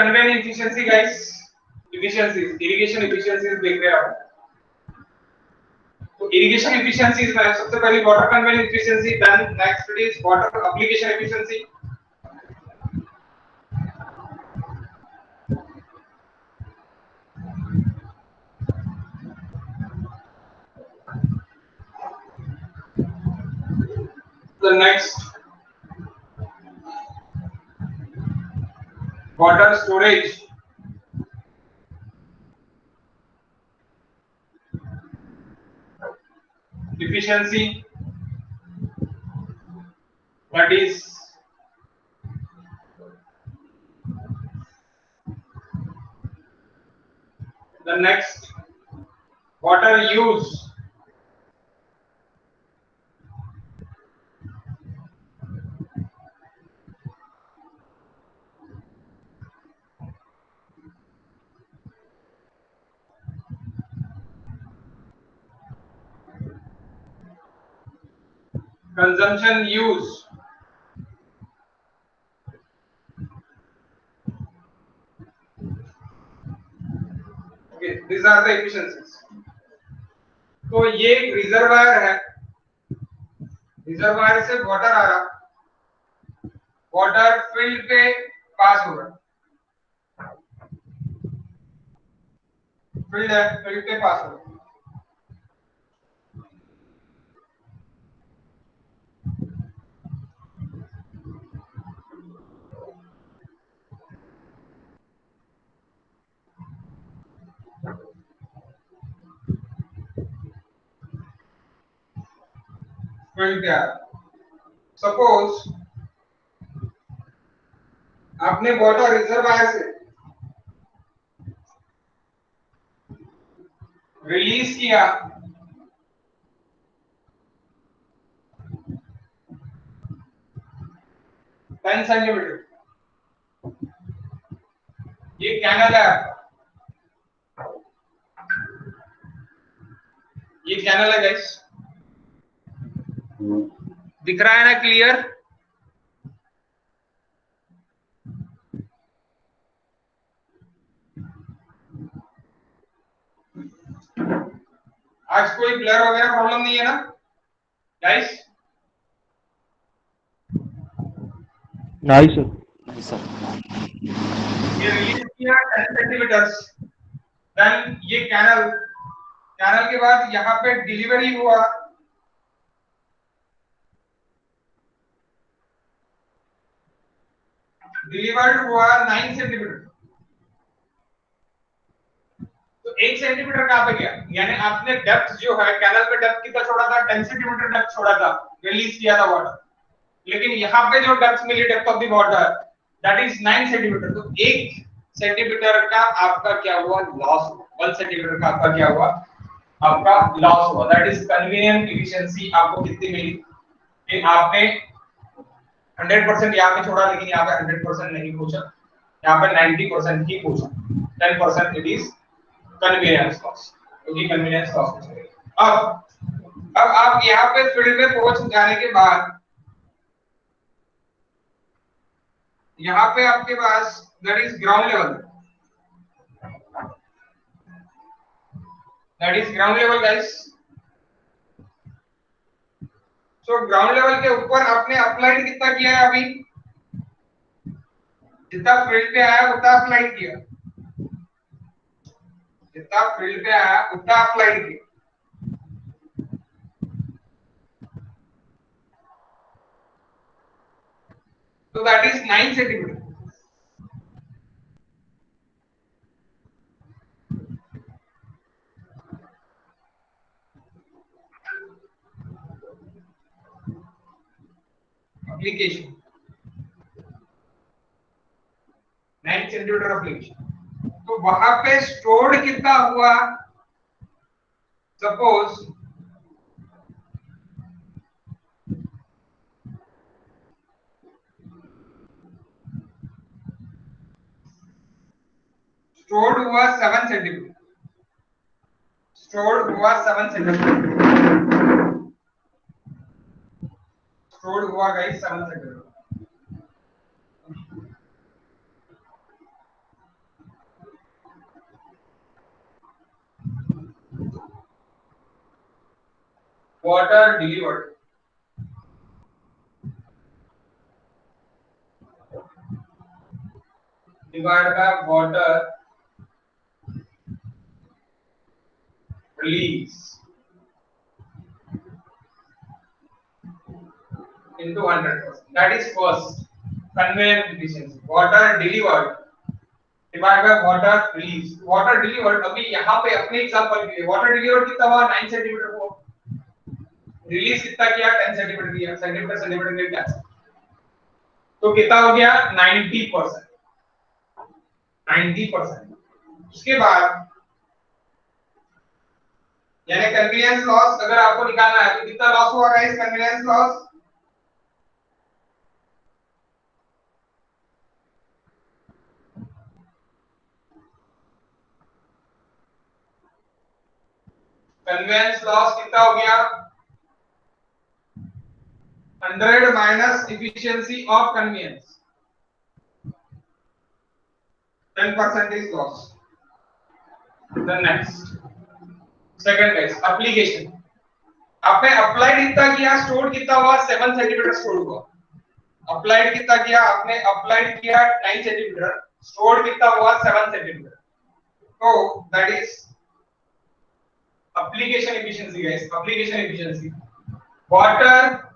कन्वेन efficiency guys, efficiencies, irrigation efficiencies देख रहे हैं आप। तो इरिगेशन एफिशिएंसीज में सबसे पहले water conveyance efficiency, then next is water application efficiency. The next, water storage, efficiency, that is the next, water use, consumption use, okay, these are the efficiencies. तो ये एक रिजर्वायर है, रिजर्वायर से water आ रहा, water field पे पास हो रहा, field है, फील्ड पे पास हो रहा, फील्ड पे आ रहा। सपोज आपने वाटर रिजर्वायर से रिलीज किया 10 सेंटीमीटर, ये कैनल है आपका, ये कैनल है गाइस, दिख रहा है ना क्लियर? आज कोई ब्लर वगैरह प्रॉब्लम नहीं है ना गाइस? नहीं सर। नहीं सर। ये रिलीज किया 10 सेंटीमीटर, देन ये कैनल, कैनल के बाद यहाँ पे डिलीवरी हुआ, डिलीवर्ड हुआ 9 सेंटीमीटर। तो 1 सेंटीमीटर कहां पे गया? यानी आपने डेप्थ जो है कैनल पे डेप्थ कितना छोड़ा था? 10 सेंटीमीटर डेप्थ छोड़ा था, रिलीज किया था वाटर, लेकिन यहाँ पे जो डेप्थ मिली, depth of the water, that is 9 centimetre. तो 1 सेंटीमीटर का आपका क्या हुआ? लॉस हुआ। 1 सेंटीमीटर का आपका क्या हुआ? आपका लॉस हुआ। That is convenient efficiency. आपको कितनी मिली कि आपने 100% यहाँ पे छोड़ा, लेकिन यहाँ पे 100% नहीं पहुंचा, यहाँ पे 90% ही पहुंचा, 10% इट इज कन्वीनियंस लॉस, क्योंकि कन्वीनियंस लॉस हो जाएगा। अब आप यहाँ पे फील्ड में पहुंच जाने के बाद यहाँ पे आपके पास that is ground level, that is ground level guys. So ground level के ऊपर आपने अप्लाइड कितना किया है? अभी जितना फील्ड पे आया उतना अप्लाइड किया, जितना फील्ड पे आया उतना अप्लाइड किया। तो that is 9 centimetre. Application 9 centimetre application. तो वहां पे स्टोर्ड कितना हुआ? सपोज स्टोर्ड हुआ 7 सेंटीमीटर, स्टोर्ड हुआ 7 सेंटीमीटर, स्टोर्ड हुआ guys 7 centimetre. Water delivered divided by water release into 100%. That is first conveyance efficiency. Water delivered divided by water release. Water delivered अभी यहाँ पे अपने एग्जांपल के लिए water delivered कितना हुआ 9 सेंटीमीटर को, रिलीज कितना किया 10 सेंटीमीटर किया, सेंटीमीटर के क्या, तो कितना हो गया 90%. 90%. उसके बाद यानी कन्वीनियंस लॉस अगर आपको निकालना है तो कितना लॉस हुआ guys conveyance loss, conveyance loss कितना हो गया 100 minus efficiency of conveyance 10% is loss. The next second guys application आपने अप्लाइड कितना किया स्टोर्ड कितना हुआ 7 सेंटीमीटर स्टोर्ड हुआ, अप्लाइड कितना किया आपने अप्लाइड किया 9 सेंटीमीटर स्टोर्ड कितना हुआ 7 सेंटीमीटर, तो that is application efficiency guys, application efficiency water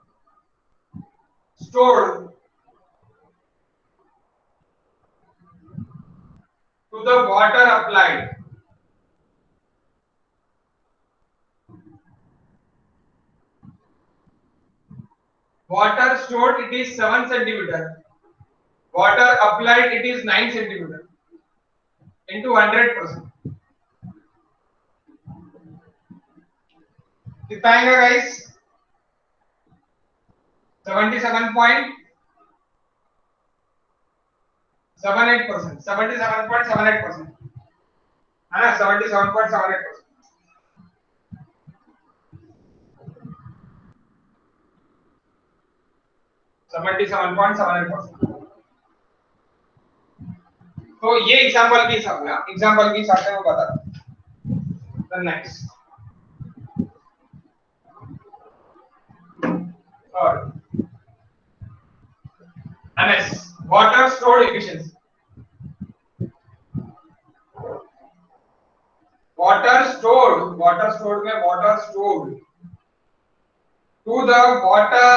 stored to the water applied water stored it is 7 centimeter, water applied it is 9 centimeter into 100%. कितना आएगा गाइस 77.78%, 77.78% है ना, 77.78%. तो ये एग्जांपल के हिसाब में मैं बता दूं. नेक्स्ट और MS water stored efficiency, water stored में water stored to the water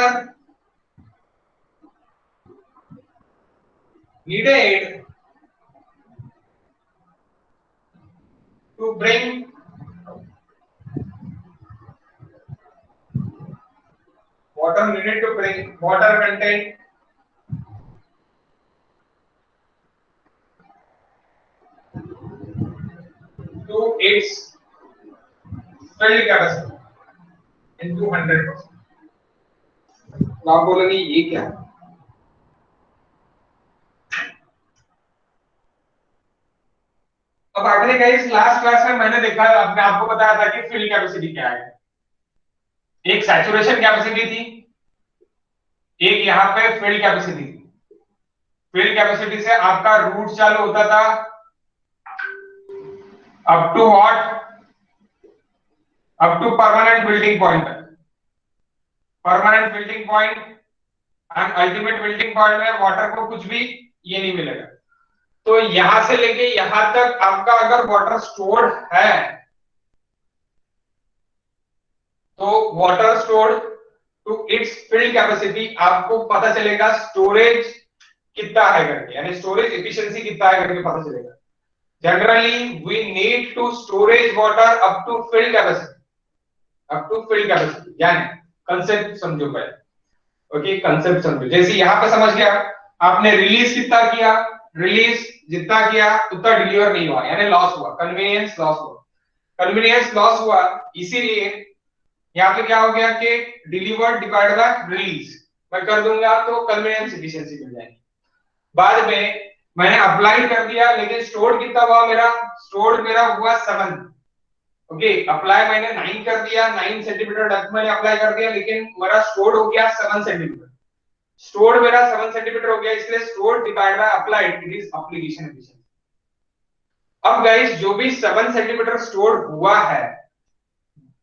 needed to bring water content to its filled capacity into 100%. आप बोलेंगे ये क्या है? अब आखिरी गाइस लास्ट क्लास में मैंने देखा आपको बताया था कि फील्ड कैपेसिटी क्या है. एक सैचुरेशन कैपेसिटी थी, एक यहाँ पे फील्ड कैपेसिटी थी. फील्ड कैपेसिटी से आपका रूट चालू होता था up to what, up to permanent building point, permanent building point and ultimate building point में वाटर को कुछ भी ये नहीं मिलेगा. तो यहां से लेके यहां तक आपका अगर वाटर स्टोर्ड है तो water stored to its field capacity आपको पता चलेगा स्टोरेज कितना है करके, यानी स्टोरेज एफिशिएंसी कितना है करके पता चलेगा. Generally we need to storage water up to field capacity, यानी कंसेप्ट समझो पहले. ओके कंसेप्ट समझो. जैसे यहां पे समझ गया आपने रिलीज कितना किया, रिलीज जितना किया उतना डिलीवर नहीं हुआ, यानी लॉस हुआ, कन्वीनियंस लॉस हुआ. इसीलिए यहाँ पे क्या हो गया कि डिलीवर्ड डिवाइड बाय रिलीज मैं कर दूंगा तो कन्वीनियंस एफिशिएंसी मिल जाएगी. बाद में मैंने अप्लाई कर दिया लेकिन स्टोर्ड कितना हुआ मेरा हुआ 7. ओके अप्लाई मैंने 9 कर दिया, 9 सेंटीमीटर डेप्थ मैंने अप्लाई कर दिया लेकिन मेरा स्टोर्ड हो गया 7 सेंटीमीटर. स्टोर्ड मेरा 7 सेंटीमीटर हो गया, इसलिए stored divide by applied it is application efficiency. अब गाइस जो भी 7 सेंटीमीटर स्टोर्ड हुआ है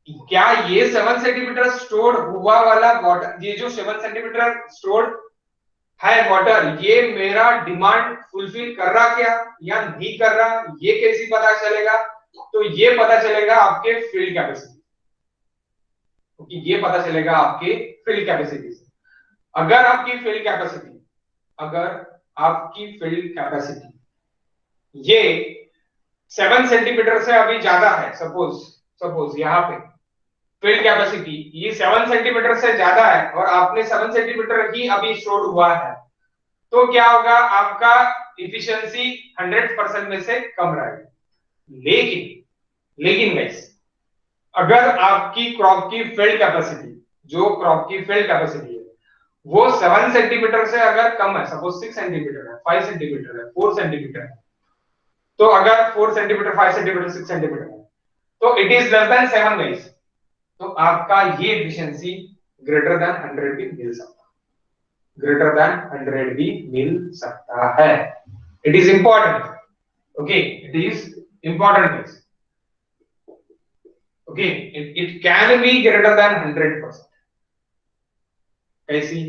क्या ये 7 सेंटीमीटर स्टोर हुआ वाला वाटर, ये जो 7 सेंटीमीटर स्टोर है वाटर, ये मेरा डिमांड फुलफिल कर रहा क्या या नहीं कर रहा, ये कैसे पता चलेगा? तो ये पता चलेगा आपके फील्ड कैपेसिटी, क्योंकि ये पता चलेगा आपके फील्ड कैपेसिटी से। अगर आपकी फील्ड कैपेसिटी, अगर आपकी फील्ड कैपेसिटी ये 7 सेंटीमीटर से अभी ज्यादा है, सपोज यहाँ पे फील्ड कैपेसिटी ये 7 सेंटीमीटर से ज्यादा है और आपने 7 सेंटीमीटर ही अभी स्टोर हुआ है, तो क्या होगा? आपका इफिशियंसी 100% में से कम रहेगा। लेकिन गाइस, अगर आपकी क्रॉप की फील्ड कैपेसिटी, जो क्रॉप की फील्ड कैपेसिटी है वो 7 सेंटीमीटर से अगर कम है, सपोज 6 सेंटीमीटर है, 5 सेंटीमीटर है, 4 सेंटीमीटर है, तो अगर 4 सेंटीमीटर, 5 सेंटीमीटर, 6 सेंटीमीटर है, तो it is less than 7 guys, तो आपका ये एफिशिएंसी ग्रेटर देन 100 भी मिल सकता है, ग्रेटर देन 100 भी मिल सकता है। It is important, okay, it is important guys, okay, it can be greater than 100%। कैसी?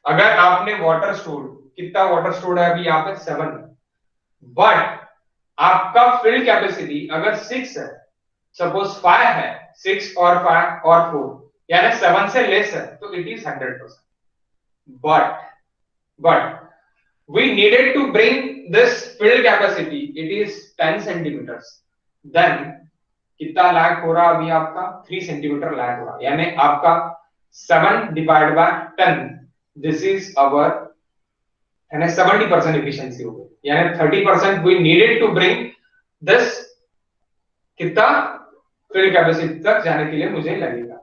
अगर आपने वाटर स्टोर, कितना वाटर स्टोर है अभी यहाँ पे? 7, बट आपका फील्ड कैपेसिटी अगर 6 है, सपोज 5 है, 6 और 5 और 4 यानी 7 से लेस है, तो it is 100%। but we needed to bring this field capacity, it is 10 centimeters, then कितना लैग हो रहा अभी आपका? 3 सेंटीमीटर लैग हो रहा, यानी आपका 7 divide by 10, this is our, यानी 70% एफिशिएंसी हो गई, यानी 30% we needed to bring this, कितना फील्ड कैपेसिटी तक जाने के लिए मुझे लगेगा।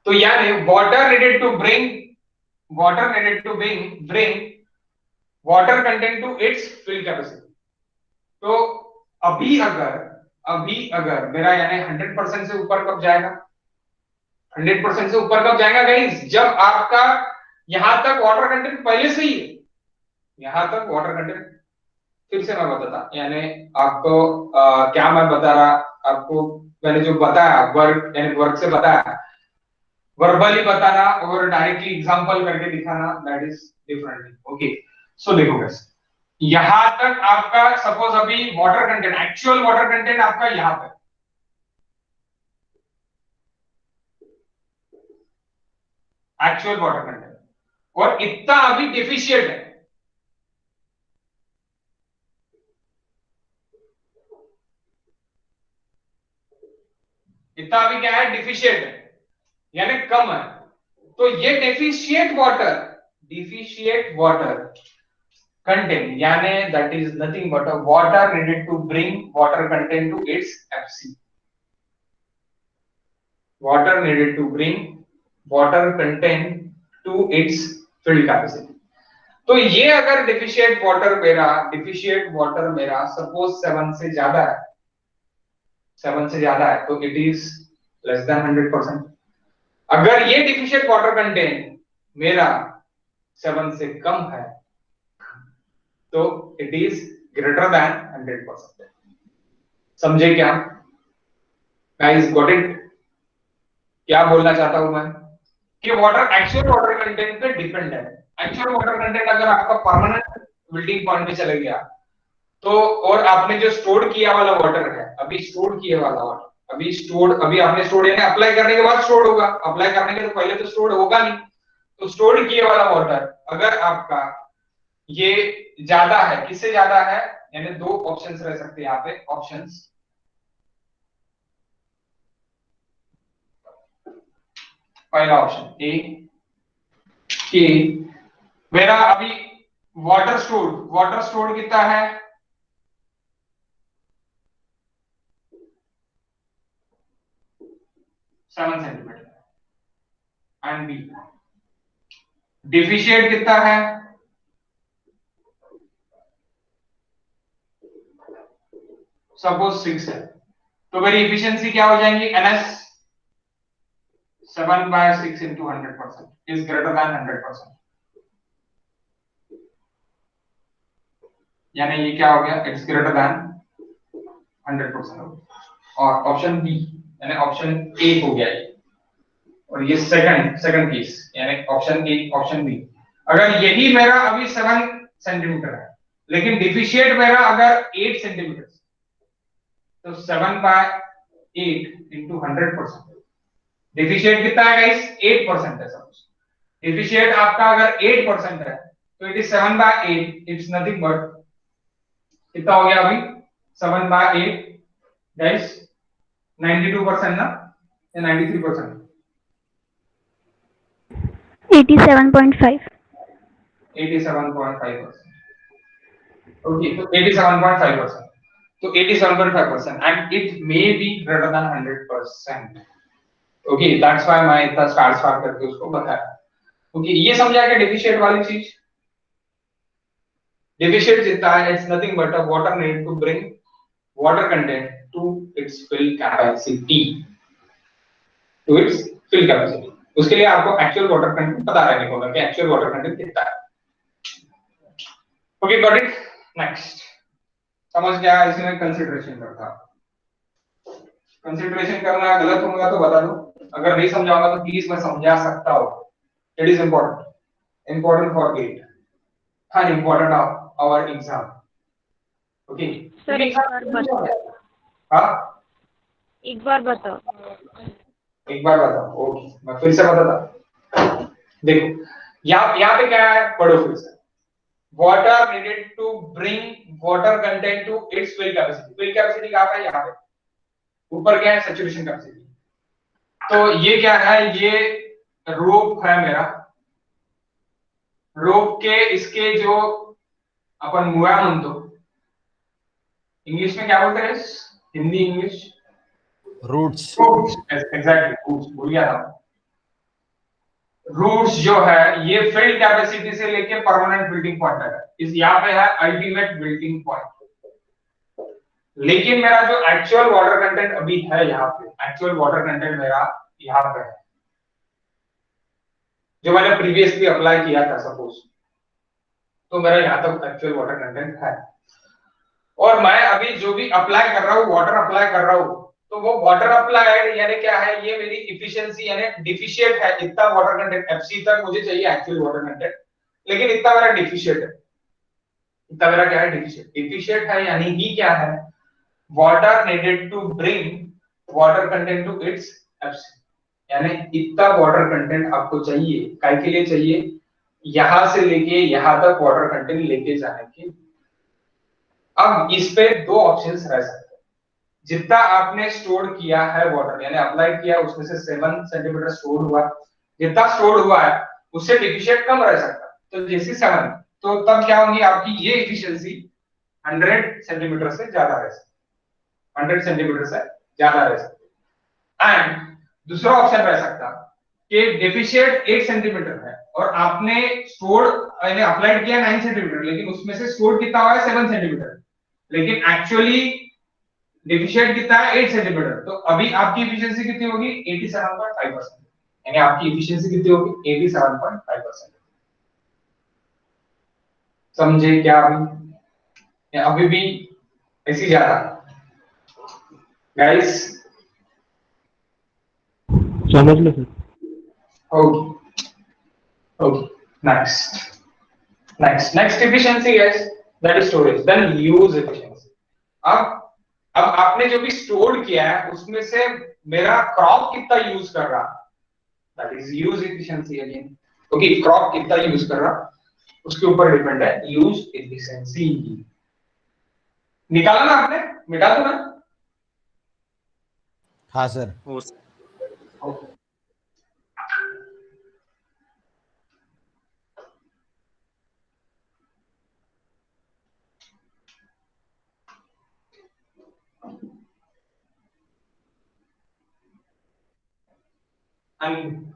तो यानी water needed to bring water content to its field capacity. तो अभी अगर मेरा यानी 100% से ऊपर कब जाएगा? 100% से ऊपर कब जाएगा गाइस? जब आपका यहां तक वाटर कंटेंट पहले से ही है, यहां तक वाटर कंटेंट, फिर से मैं बताता, यानी आपको क्या मैं बता रहा आपको, मैंने जो बताया वर्क, यानी वर्क से बताया, वर्बली बताना और डायरेक्टली एग्जांपल करके दिखाना, दैट इज डिफरेंट। ओके, सो देखो गाइस, यहां तक आपका सपोज अभी water content, actual water content आपका यहां पे, एक्चुअल वाटर कंटेंट, और इतना अभी डिफिशिएंट है, इतना अभी क्या है? डिफिशिएंट है, यानी कम है। तो ये डिफिशिएट वाटर कंटेंट, यानी that is nothing but a water needed to bring water content to its FC, water needed to bring water content to its field capacity। तो ये अगर डिफिशिएट वाटर मेरा सपोज 7 से ज्यादा है, 7 से ज्यादा है, तो इट इज लेस देन 100%। अगर ये डिफिशिएट वाटर कंटेंट मेरा 7 से कम है, तो इट इज ग्रेटर देन 100%। समझे क्या गाइस? Got it? क्या बोलना चाहता हूं मैं कि वाटर, एक्चुअल वाटर कंटेंट पे डिपेंड है। एक्चुअल वाटर कंटेंट अगर आपका परमानेंट बिल्डिंग पॉइंट पे चले गया, तो और आपने जो स्टोर किया वाला वाटर है, अभी स्टोर किए वाला वाटर, अभी आपने स्टोर, यानी अप्लाई करने के बाद स्टोर होगा, अप्लाई करने के तो पहले तो स्टोर होगा नहीं, तो स्टोर किए वाला वाटर अगर आपका ये ज्यादा है, किससे ज्यादा है? यानी दो ऑप्शंस रह सकते हैं यहाँ पे, ऑप्शंस, पहला ऑप्शन ए कि मेरा अभी वाटर स्टोर कितना है? 7 सेंटीमीटर। एंड बी डिफिशिएट कितना है? सपोज 6 है, तो मेरी एफिशिएंसी क्या हो जाएंगी? NS 7/6 into 100% is greater than 100%, यानी ये क्या हो गया? इट्स ग्रेटर देन 100% हो गया। और ऑप्शन बी यानी ऑप्शन ए हो गया ये, और ये सेकंड केस यानी ऑप्शन ए ऑप्शन बी। अगर यही मेरा अभी 7 सेंटीमीटर है लेकिन डिफिशिएट मेरा अगर 8 सेंटीमीटर, तो 7/8 इंटू 100%, डिफिशिएट कितना है गाइस? 8% है। सपोज डिफिशिएट आपका अगर 8% है तो it is 7/8, it's nothing but कितना हो गया अभी? 7/8 गाइस, 92% ना या 93%? 87.5। 87.5%। ओके, तो 87.5%, तो 87.5% and it may be greater than 100%। Okay, that's why मैं इतना स्टार करके उसको बताया। ओके, ये समझा क्या डिफिशिएट वाली चीज? डिफिशिएट जितना है it's nothing but a water need to bring water content to its field capacity, to its field capacity. उसके लिए आपको एक्चुअल वाटर कंटेंट पता रहने होगा कि एक्चुअल वाटर कंटेंट कितना है। Okay, got it. नेक्स्ट, समझ गया? इसमें कंसीडरेशन करता, कंसीडरेशन करना गलत होगा तो बता दो, अगर नहीं समझाऊंगा तो प्लीज मैं समझा सकता हूं। It is important for GATE and important of our exam. Okay. Sir एक बार बताओ। हाँ, एक बार बताओ। एक बार बताओ। ओके, मैं फिर से बताता। देखो यहाँ पे क्या है, पढ़ो फिर से। Water needed to bring water content to its field capacity. Field capacity कहाँ पे? यहाँ पे ऊपर क्या है? Saturation capacity. तो ये क्या है? ये रोप है मेरा। रोप के इसके जो अपन मुआ म्हणतो, इंग्लिश में क्या बोलते हैं? Hindi English roots. Exactly, roots भूल गया था। रूट्स जो है ये फील्ड कैपेसिटी से लेके परमानेंट बिल्डिंग पॉइंट तक है। इस यहाँ पे है अल्टीमेट बिल्डिंग पॉइंट। लेकिन मेरा जो एक्चुअल वाटर कंटेंट अभी है यहाँ पे, एक्चुअल वाटर कंटेंट मेरा यहाँ पे है, जो मैंने प्रीवियसली अप्लाई किया था सपोज, तो मेरा यहाँ तक एक्चुअल वाटर कंटेंट है। और मैं अभी जो भी अप्लाई कर रहा हूँ, वाटर अप्लाई कर रहा हूँ, तो वो वाटर अप्लाइड यानी क्या है? ये मेरी इफिशिएंसी यानी डिफिशिएंट है। इतना वाटर कंटेंट एफसी तक मुझे चाहिए एक्चुअल वाटर कंटेंट, लेकिन इतना मेरा डिफिशिएंट है। इतना मेरा क्या है? डिफिशिएंट। डिफिशिएंट है यानी ही क्या है? Water needed to bring water content to its FC, यानी इतना वाटर कंटेंट आपको चाहिए। काय के लिए चाहिए? यहां से लेके यहां तक वाटर कंटेंट लेके जाने के। अब इस पे दो ऑप्शंस रह सकते हैं। जितना आपने स्टोर किया है वाटर यानी अप्लाई किया, उसमें से 7 सेंटीमीटर स्टोर हुआ, जितना स्टोर हुआ है उससे डिफिशिएंट कम रह सकता है। तो जैसे 7, तो तब क्या होगी आपकी ये एफिशिएंसी 100 सेंटीमीटर से ज्यादा रह सकती है, 100 सेंटीमीटर से ज्यादा रह सकती है। एंड दूसरा ऑप्शन रह सकता कि डेफिशिएंट 8 सेंटीमीटर है और आपने स्टोर यानी अप्लाइड किया 9 सेंटीमीटर, लेकिन उसमें से स्टोर कितना हुआ है? 7 सेंटीमीटर, लेकिन एक्चुअली डेफिशिएंट कितना है? 8 सेंटीमीटर। तो अभी आपकी एफिशिएंसी कितनी होगी? 87.5%, यानी आपकी एफिशिएंसी कितनी होगी? 87.5%। समझे क्या? अभी या अभी भी ऐसी जा रहा गाइस? समझ लो sir. Okay okay, next efficiency guys, that is storage, then use efficiency. अब आपने जो भी स्टोर किया है उसमें से मेरा क्रॉप कितना यूज कर रहा, that is use efficiency again. Okay, crop कितना यूज कर रहा उसके ऊपर डिपेंड है यूज एफिशिएंसी। निकाला ना आपने? मिटा दो ना। हाँ sir. Okay, and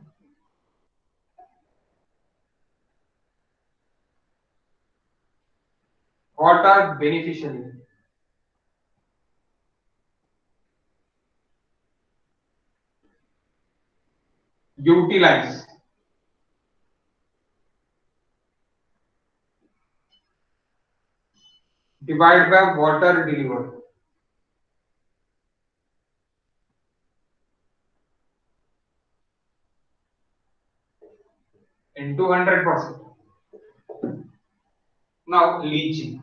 what are beneficially utilize divided by water delivered। into 100%. Now leaching.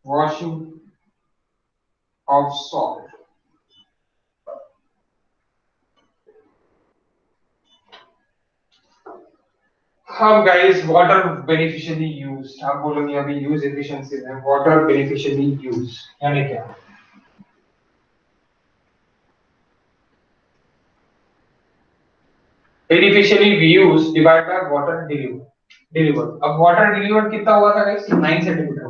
Washing of salt. How guys, water beneficially used? आप बोलोगे अभी यूज एफिशिएंसी में वाटर बेनिफिशियली यूज यानी क्या? Beneficially use divide by water delivered. अब water delivered कितना हुआ था गाइस? 9 सेंटीमीटर.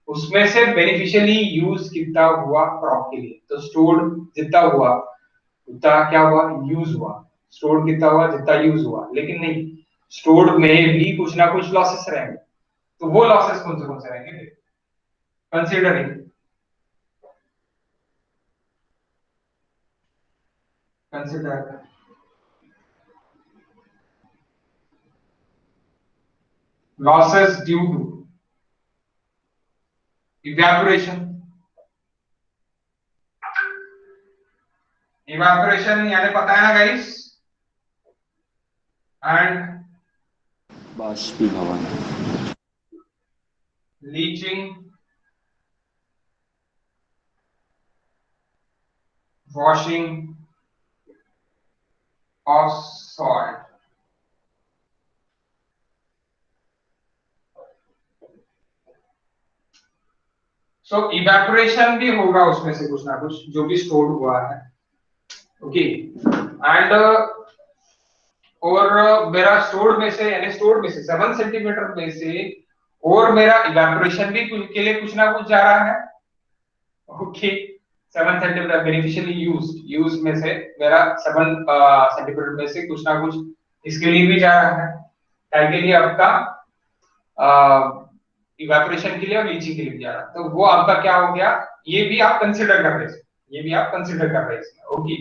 उसमें से बेनिफिशियली यूज कितना हुआ क्रॉप के लिए? तो स्टोर्ड जितना हुआ उतना क्या हुआ? यूज हुआ. स्टोर्ड कितना हुआ? जितना यूज हुआ. लेकिन नहीं, स्टोर्ड में भी कुछ ना कुछ लॉसेस रहेंगे. तो वो लॉसेस कौन से रहेंगे? Considering consider losses due to evaporation. Evaporation यानी पता है ना गाइस? And बाष्पीभवन. leaching, washing of soil. So evaporation भी होगा उसमें से कुछ ना कुछ जो भी स्टोर हुआ है. ओके. एंड और मेरा स्टोर्ड में से यानी स्टोर्ड में से 7 सेंटीमीटर में से और मेरा इवेपोरेशन भी के लिए कुछ ना कुछ जा रहा है. ओके. 7 सेंटीमीटर बेनिफिशियली यूज में से मेरा 7 सेंटीमीटर में से कुछ ना कुछ इसके लिए भी जा रहा है. क्या के लिए? आपका इवेपोरेशन के लिए और लीचिंग के लिए भी जा रहा है. तो वो आपका क्या हो गया? ये भी आप कंसीडर कर रहे हैं. ओके.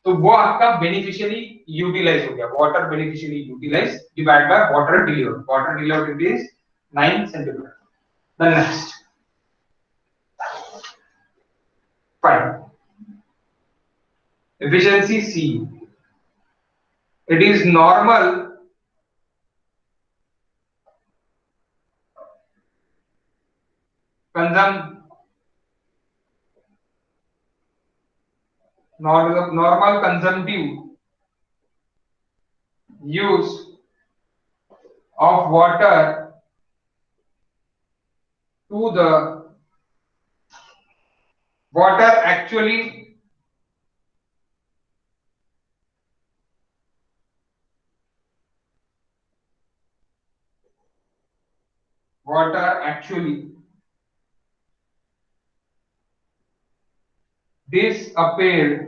तो वो आपका बेनिफिशियली यूटिलाइज हो गया. Water beneficially utilise divide by water delivered is 9 centimetre. Then next fine efficiency C. It is normal consumptive use of water to the water actually disappeared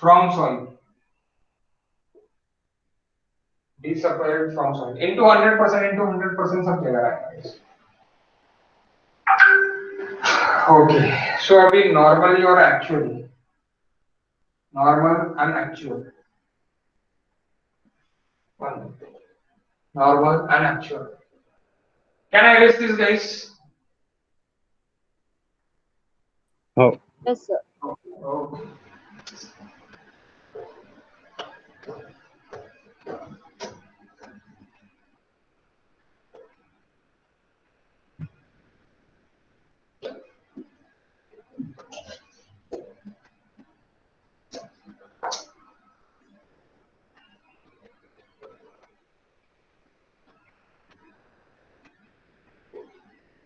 from soil. Into 100% सब जगह आएगा. Okay. सो अभी normally और actually, normal and actual, normal and actual. Can I erase this, guys? Oh. Yes, sir. Okay.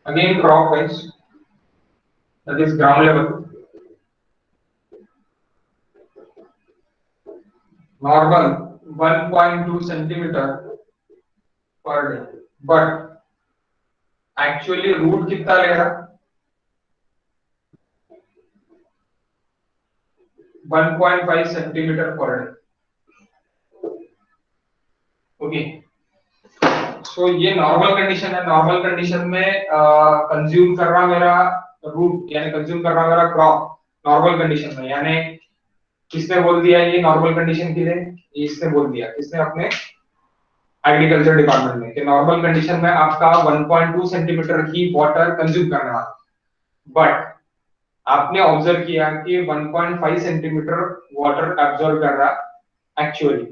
Again, crop wise, that is ground level. Normal 1.2 centimeter per day, but actually root कितना ले रहा? 1.5 centimeter per day. Okay. So ये normal condition है. Normal condition में consume कर रहा मेरा root यानी कंज्यूम कर रहा मेरा क्रॉप नॉर्मल कंडीशन में. यानी किसने बोल दिया ये नॉर्मल कंडीशन के लिए? इसने बोल दिया. किसने? अपने एग्रीकल्चर डिपार्टमेंट में कि नॉर्मल कंडीशन में आपका 1.2 सेंटीमीटर ही वाटर कंज्यूम करने वाला, बट आपने ऑब्जर्व किया कि 1.5 सेंटीमीटर वाटर एब्जॉर्ब कर रहा एक्चुअली।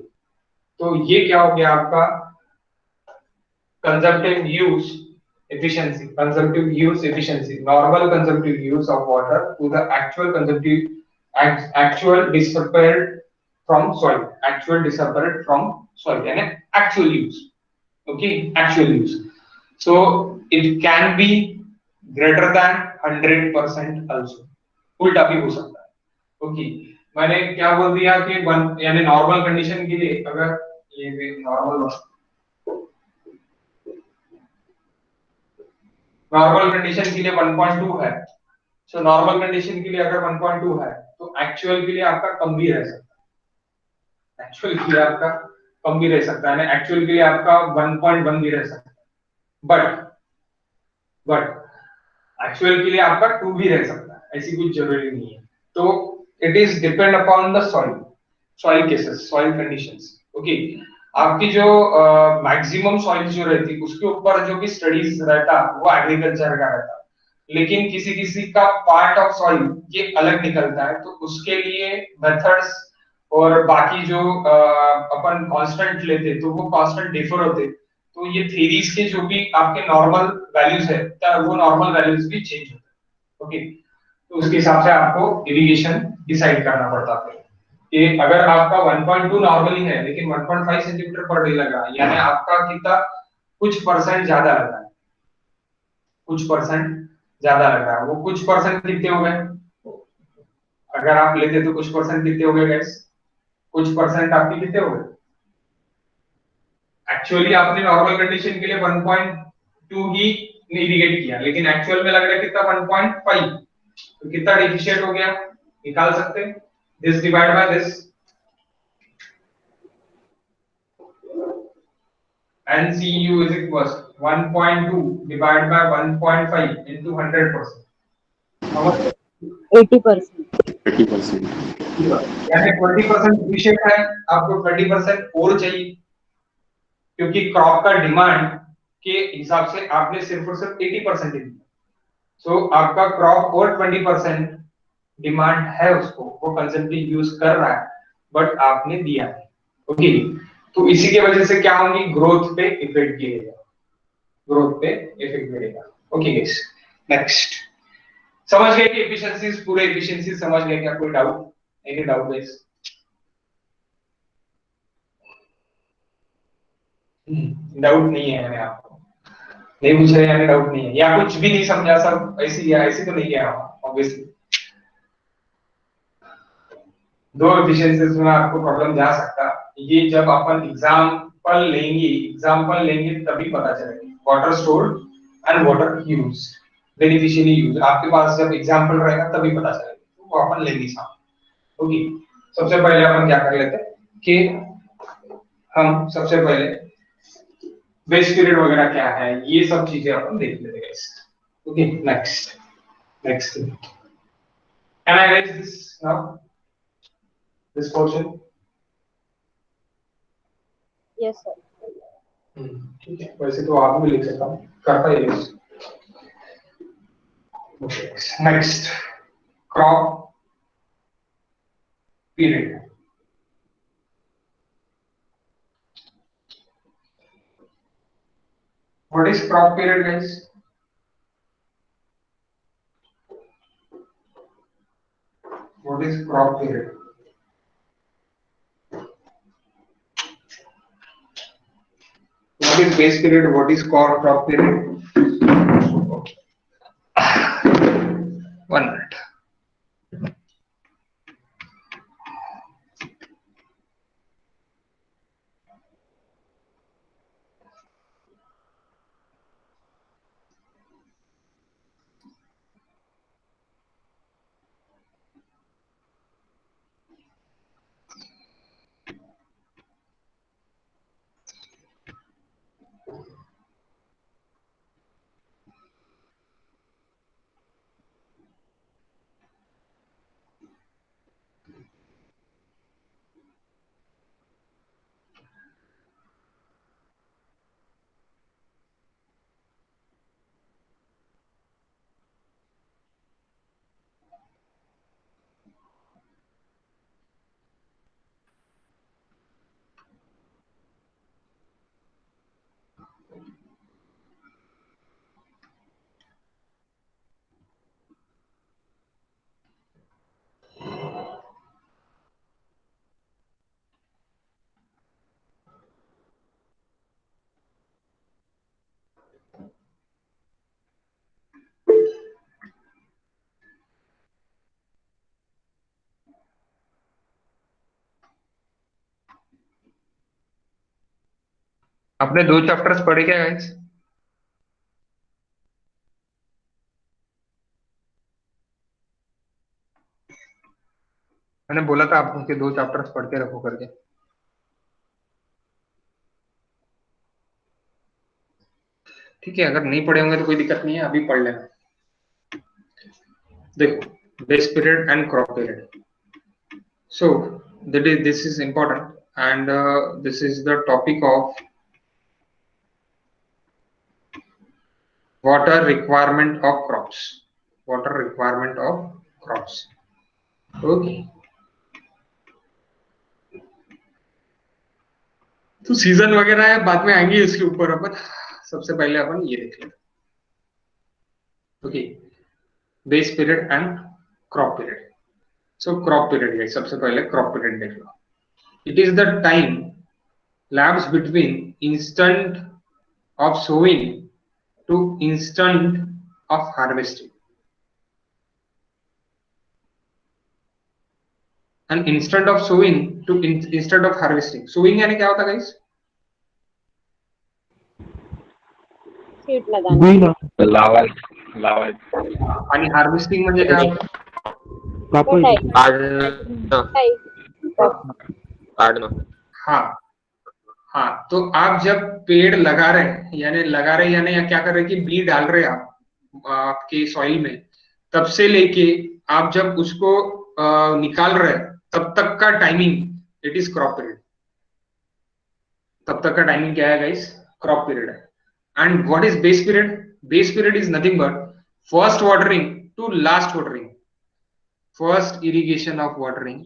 तो ये क्या हो गया आपका consumptive use efficiency, consumptive use efficiency, normal consumptive use of water to the actual consumptive actual disappeared from soil, actual disappeared from soil, यानी actual use, okay, actual use. So it can be greater than 100% also, उल्टा भी हो सकता है, okay. मैंने क्या बोल दिया कि वन यानी नॉर्मल कंडीशन के लिए अगर ये भी नॉर्मल कंडीशन के लिए 1.2 है, सो नॉर्मल कंडीशन के लिए अगर 1.2 है तो एक्चुअल के लिए आपका कम भी रह सकता है, एक्चुअल के लिए आपका कम भी रह सकता है ना, एक्चुअल के लिए आपका 1.1 भी रह सकता है, बट एक्चुअल के लिए आपका 2 भी रह सकता है, ऐसी कुछ जरूरी नहीं है। तो it is depend upon the soil, soil cases, soil conditions, okay. आपकी जो मैक्सिमम सॉइल जो रहती उसके ऊपर जो भी स्टडीज रहता वो एग्रीकल्चर का रहता, लेकिन किसी किसी का पार्ट ऑफ सॉइल ये अलग निकलता है, तो उसके लिए मेथड्स और बाकी जो अपन कांस्टेंट लेते तो वो कांस्टेंट डिफर होते, तो ये थ्योरीज के जो भी आपके नॉर्मल वैल्यूज है वो नॉर्मल वैल्यूज भी चेंज होते हैं, ओके। तो उसके हिसाब से आपको इरिगेशन डिसाइड करना पड़ता है कि अगर आपका 1.2 नॉर्मली है लेकिन 1.5 सेंटीमीटर पर डे लग रहा है, यानी आपका कितना कुछ परसेंट ज्यादा लग रहा है, कुछ परसेंट ज्यादा लग रहा है, वो कुछ परसेंट कितने हो गए अगर आप लेते तो कुछ परसेंट कितने हो गए गाइस, कुछ परसेंट आपके कितने हो गए, एक्चुअली आपने नॉर्मल कंडीशन के लिए 1.2 ही इरिगेट किया लेकिन एक्चुअल में लग रहा है कितना 1.5, तो कितना डिफिशिएंट हो गया निकाल सकते हैं, this divide by this, NCU is equals 1.2 divided by 1.5 into 100%. How much? 80%. 30%. यानी 20% डिफिशिएंट है, आपको 30% और चाहिए, क्योंकि क्रॉप का डिमांड के हिसाब से आपने सिर्फ और सिर्फ 80% दिया, सो आपका क्रॉप और 20% डिमांड है उसको, वो कंजम्पटिव यूज कर रहा है, बट आपने दिया है, ओके। तो इसी की वजह से क्या होगी, ग्रोथ पे इफेक्ट गिरेगा, ग्रोथ पे इफेक्ट पड़ेगा, ओके गाइस। नेक्स्ट, समझ गए कि एफिशिएंसीज, पूरे एफिशिएंसी समझ गए क्या, कोई doubt, any doubt guys? Doubt नहीं है यानी आपको नहीं पूछ रहे, यानी डाउट नहीं है या कुछ भी नहीं समझा, सब ऐसी या ऐसी तो नहीं है ऑब्वियसली। दो एफिशिएंसीज में आपको प्रॉब्लम जा सकता, ये जब अपन एग्जांपल लेंगे तभी पता चलेगा, water stored and water used, beneficially use, आपके पास जब एग्जांपल रहेगा तभी पता चलेगा, तो वो अपन लेंगे सामने, ओके। सबसे पहले अपन क्या कर लेते हैं कि हम सबसे पहले बेस पीरियड वगैरह क्या है ये सब चीजें अपन देख लेते हैं guys, okay. Next can I right this now, this portion? Yes, sir. ठीक है, वैसे तो आप भी लिख सकता हूँ, करता ही लिख, okay. Next, crop period, what is crop period guys? What is crop period? What is base period? What is core crop period? Okay. 1 minute. आपने 2 चैप्टर्स पढ़े क्या गाइस? मैंने बोला था आपको कि 2 चैप्टर्स पढ़ के रखो करके। ठीक है, अगर नहीं पढ़े होंगे तो कोई दिक्कत नहीं है, अभी पढ़ लेना। देखो, base period and crop period. So this is important, and this is the topic of water requirement of crops. Water requirement of crops. Okay. तो सीजन वगैरह है, बाद में आएंगे इसके ऊपर अपन। सबसे पहले अपन ये देख लेते। Okay, base period and crop period. So crop period है, सबसे पहले क्रॉप पीरियड देख लो। It is the time lapse between instant of sowing to instant of harvesting. And instant of sowing to instant of harvesting. Sowing यानी क्या होता है guys? Seed लगाना, लावायचं आणि हार्वेस्टिंग म्हणजे काय होतं? काढणं. हाँ हाँ, तो आप जब पेड़ लगा रहे हैं यानी क्या कर रहे हैं कि बीज डाल रहे हैं आप आपके सॉइल में, तब से लेके आप जब उसको निकाल रहे हैं तब तक का timing it is crop period. तब तक का टाइमिंग क्या है गाइस? क्रॉप पीरियड है। And what is base period? Base period is nothing but first watering to last watering, first irrigation of watering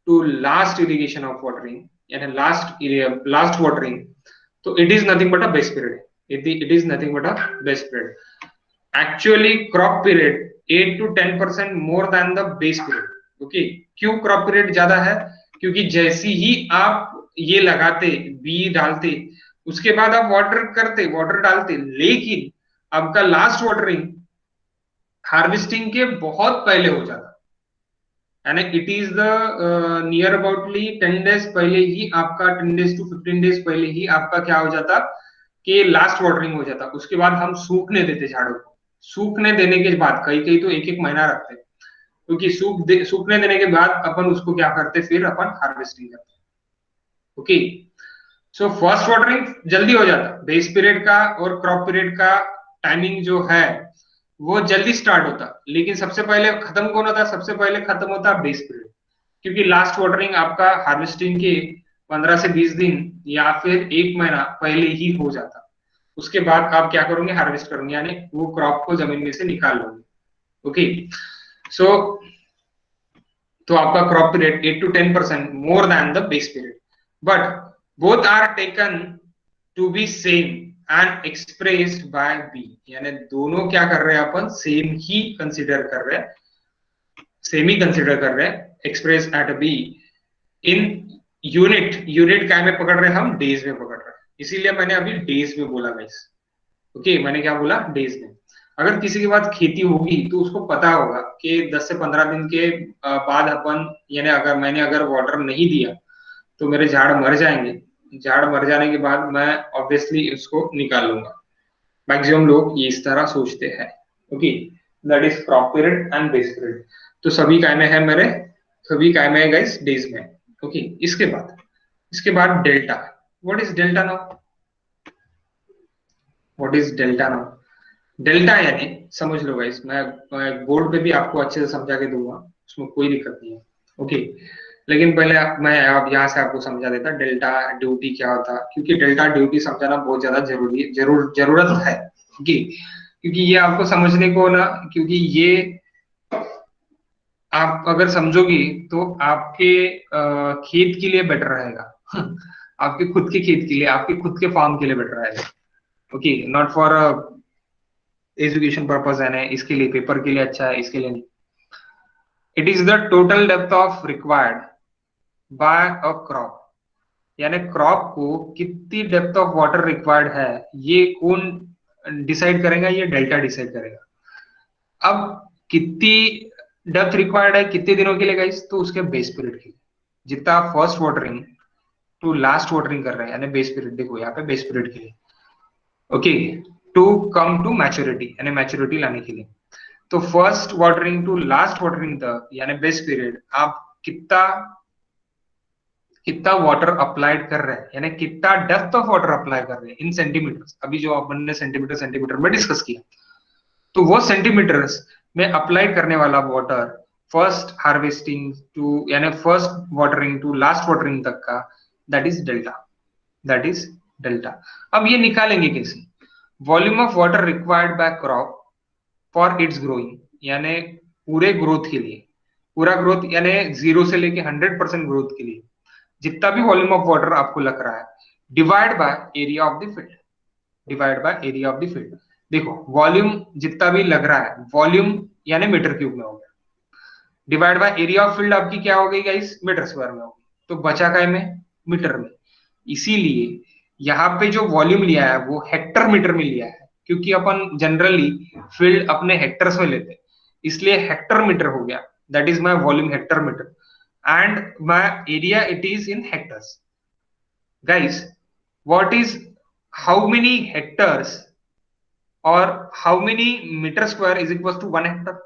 to last irrigation of watering, यानी last watering. तो it is nothing but a base period. It is nothing but a base period. Actually crop period 8 to 10% more than the base period. Okay, क्यों crop period ज्यादा है? क्योंकि जैसे ही आप ये लगाते, बीज डालते, उसके बाद आप वाटर डालते, लेकिन आपका लास्ट वाटरिंग हार्वेस्टिंग के बहुत पहले हो जाता, यानी it is the near aboutly 10 days पहले ही आपका, 10 डेज टू 15 डेज पहले ही आपका क्या हो जाता कि लास्ट वाटरिंग हो जाता। उसके बाद हम सूखने देते झाड़ों को। सूखने देने के बाद कई तो 1-1 महीना रखते, क्योंकि सूखने देने के बाद अपन उसको क्या करते, फिर अपन हार्वेस्टिंग करते। ओके, सो फर्स्ट वाटरिंग जल्दी हो जाता। बेस पीरियड का और क्रॉप पीरियड का टाइमिंग जो है वो जल्दी स्टार्ट होता, लेकिन सबसे पहले खत्म कौन होता? सबसे पहले खत्म होता बेस पीरियड, क्योंकि लास्ट वाटरिंग आपका हार्वेस्टिंग के 15 से 20 दिन या फिर 1 महीना पहले ही हो जाता। उसके बाद आप क्या करोगे? हार्वेस्ट करोगे, यानी वो क्रॉप को जमीन में से निकाल लोगे। ओके, सो तो आपका crop period 8 to 10% more than the base period, but both are taken to be same and expressed by B, यानी दोनों क्या कर रहे हैं? अपन सेम ही कंसीडर कर रहे हैं, express at B in unit क्या में पकड़ रहे हैं? हम डेज में पकड़ रहे हैं, इसीलिए मैंने अभी डेज में बोला गाइस। ओके, मैंने क्या बोला? डेज में। अगर किसी के पास खेती होगी तो उसको पता होगा कि 10 से 15 दिन के बाद अपन, यानी अगर वाटर नहीं दिया तो मेरे झाड़ मर जाएंगे। झाड़ मर जाने के बाद मैं ऑब्वियसली इसको निकाल लूंगा। मैक्सिमम लोग ये इस तरह सोचते हैं। Okay, that is crop period and base period. तो सभी काय में है मेरे? सभी काय में है गाइस? डेज में। ओके, इसके बाद delta. What is delta now? What is delta now? Delta यानी, समझ लो गाइस, मैं बोर्ड पे भी आपको अच्छे से समझा के दूंगा, उसमें कोई दिक्कत नहीं है। ओके, लेकिन पहले मैं अब यहाँ से आपको समझा देता डेल्टा ड्यूटी क्या होता, क्योंकि डेल्टा ड्यूटी समझाना बहुत ज्यादा जरूरत है। क्योंकि ये आपको समझने को ना, क्योंकि ये आप अगर समझोगी तो आपके खेत के लिए बेटर रहेगा। आपके खुद के खेत के लिए, आपके खुद के फार्म के लिए बेटर रहेगा। Okay, not for education purpose है ना, इसके लिए पेपर के लिए अच्छा है, इसके लिए नहीं। It is the total depth of required by a crop, यानी क्रॉप को कितनी डेप्थ ऑफ वाटर रिक्वायर्ड है, ये कौन डिसाइड करेगा? ये डेल्टा डिसाइड करेगा। अब कितनी डेप्थ रिक्वायर्ड है, कितने दिनों के लिए गाइस? तो उसके बेस पीरियड के लिए। जितना first watering to last watering कर रहे हैं, यानी बेस पीरियड, देखो यहाँ पे बेस पीरियड के लिए, okay, to come to maturity, यानी मैच्योरिटी लाने के लिए। तो first watering to last watering तक यानी बेस पीरियड आप कितना कितना वाटर अप्लाइड कर रहे हैं, यानी कितना डेप्थ ऑफ वाटर अप्लाई कर रहे हैं इन सेंटीमीटर्स, अभी जो अपन ने सेंटीमीटर सेंटीमीटर में डिस्कस किया, तो वो सेंटीमीटर्स में अप्लाई करने वाला वाटर फर्स्ट हार्वेस्टिंग टू यानी first watering to last watering तक का, that is delta, that is delta. अब ये निकालेंगे कैसे? Volume of water required by crop for its growing, यानी पूरे ग्रोथ के लिए, पूरा ग्रोथ यानी 0 से लेके 100% ग्रोथ के लिए जितना भी वॉल्यूम ऑफ वाटर आपको लग रहा है, divide by area of the field, divide by area of the field. देखो वॉल्यूम जितना भी लग रहा है, वॉल्यूम यानी मीटर क्यूब में हो गया, divide by area of field आपकी क्या हो गई गाइस? मीटर स्क्वायर में होगी, तो बचा काय में? मीटर में। इसीलिए यहाँ पे जो वॉल्यूम लिया है वो हेक्टर मीटर में लिया है, क्योंकि अपन जनरली फील्ड अपने हेक्टर्स में लेते हैं, इसलिए हेक्टर मीटर हो गया, that is my volume hectare metre, and my area it is in hectares. Guys, what is how many hectares or how many meter square is equals to 1 hectare?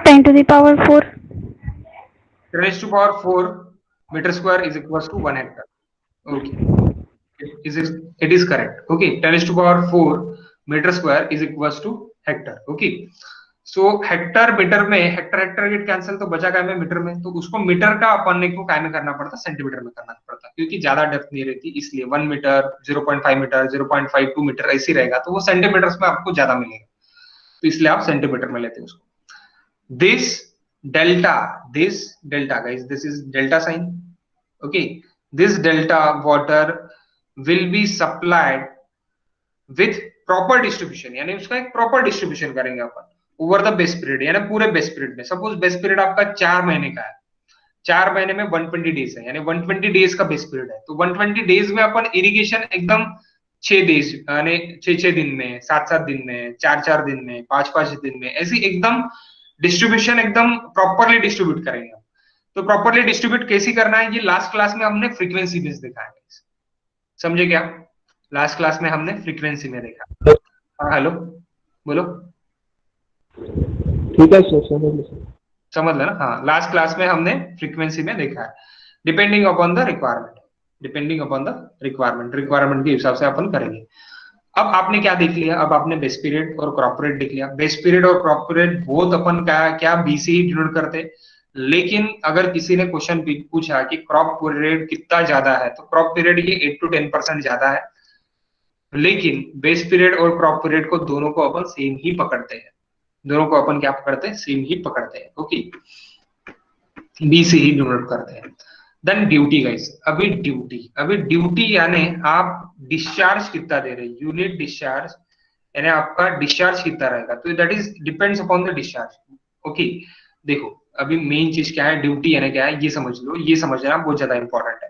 10 to the power 4. 10 raised to power 4 meter square is equals to 1 hectare. Okay, it is correct. Okay, 10 raised to power 4 meter square is equals to hectare. Okay, so hectare metre में, hectare hectare get cancel, तो बचा काय में? Metre में। तो उसको metre का अपन को काय में करना पड़ता? सेंटीमीटर में करना पड़ता, क्योंकि ज्यादा डेप्थ नहीं रहती, इसलिए 1 मीटर, 0.5 मीटर, 0.52 मीटर ऐसी रहेगा, तो वो सेंटीमीटर्स में आपको ज्यादा मिलेगा, तो इसलिए आप सेंटीमीटर में लेते हैं उसको। This delta guys, this is delta sign, okay, this delta water will be supplied with proper distribution, यानी उसका एक प्रॉपर डिस्ट्रीब्यूशन करेंगे अपन ओवर द बेस पीरियड, यानी पूरे बेस पीरियड में। सपोज बेस पीरियड आपका 4 महीने का है, 4 महीने में 120 डेज है, यानी 120 डेज का बेस पीरियड है, तो 120 डेज में अपन इरिगेशन एकदम 6 डेज यानी 6 दिन में, 7 दिन में, 4 दिन में, 5 दिन में, ऐसी एकदम डिस्ट्रीब्यूशन एकदम प्रॉपरली डिस्ट्रीब्यूट करेंगे। तो प्रॉपरली डिस्ट्रीब्यूट कैसे करना है, ये लास्ट क्लास में हमने फ्रीक्वेंसी बेस देखा है, समझे क्या? लास्ट क्लास में हमने फ्रीक्वेंसी में देखा। हेलो बोलो, ठीक है सर, समझ लेना। हाँ, लास्ट क्लास में हमने फ्रीक्वेंसी में देखा है, depending upon the requirement, depending upon the requirement के हिसाब से अपन करेंगे। अब आपने क्या देख लिया? अब आपने बेस पीरियड और क्रॉप पीरियड देख लिया। बेस पीरियड और क्रॉप पीरियड बोथ अपन क्या बी से ही डिनोट करते, लेकिन अगर किसी ने क्वेश्चन पूछा कि क्रॉप पीरियड कितना ज्यादा है, तो क्रॉप पीरियड ये 8 to 10% ज्यादा है, लेकिन बेस पीरियड और क्रॉप पीरियड को दोनों को अपन सेम ही पकड़ते हैं, दोनों को अपन क्या पकड़ते हैं? सेम ही पकड़ते हैं, ओके, बी से ही डिनोट करते हैं। देन ड्यूटी गाइस, अभी ड्यूटी यानी आप डिस्चार्ज कितना दे रहे हैं, यूनिट डिस्चार्ज, यानी आपका डिस्चार्ज कितना रहेगा, तो that is depends upon the discharge, okay. देखो अभी मेन चीज क्या है, ड्यूटी यानी क्या है, ये समझ लो, ये समझना बहुत ज्यादा इंपॉर्टेंट है।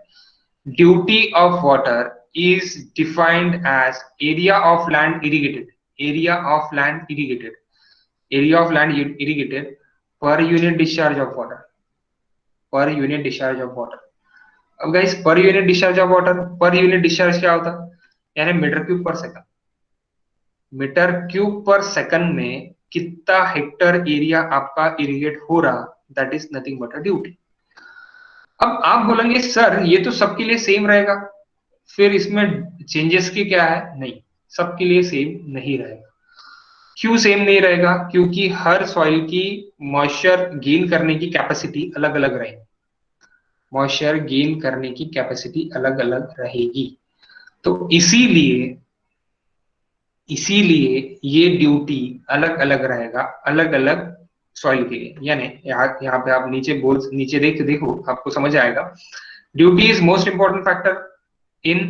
Duty of water is defined as area of land irrigated, area of land irrigated, area of land irrigated per unit discharge of water, per unit discharge of water। अब guys per unit discharge of water, per unit discharge क्या होता है? यानी metre cube per second, metre cube per second में कितना Hector area आपका irrigate हो रहा, that is nothing but a duty. अब आप बोलेंगे सर ये तो सबके लिए सेम रहेगा, फिर इसमें चेंजेस की क्या है? नहीं, सबके लिए सेम नहीं रहेगा। क्यों सेम नहीं रहेगा? क्योंकि हर सॉइल की मॉइस्चर गेन करने की कैपेसिटी अलग अलग रहेगी, मॉइस्चर गेन करने की कैपेसिटी अलग अलग रहेगी, तो इसीलिए ये ड्यूटी अलग अलग रहेगा अलग अलग सॉइल के लिए। यानी यहाँ पे आप नीचे देखो आपको समझ आएगा। Duty is most important factor in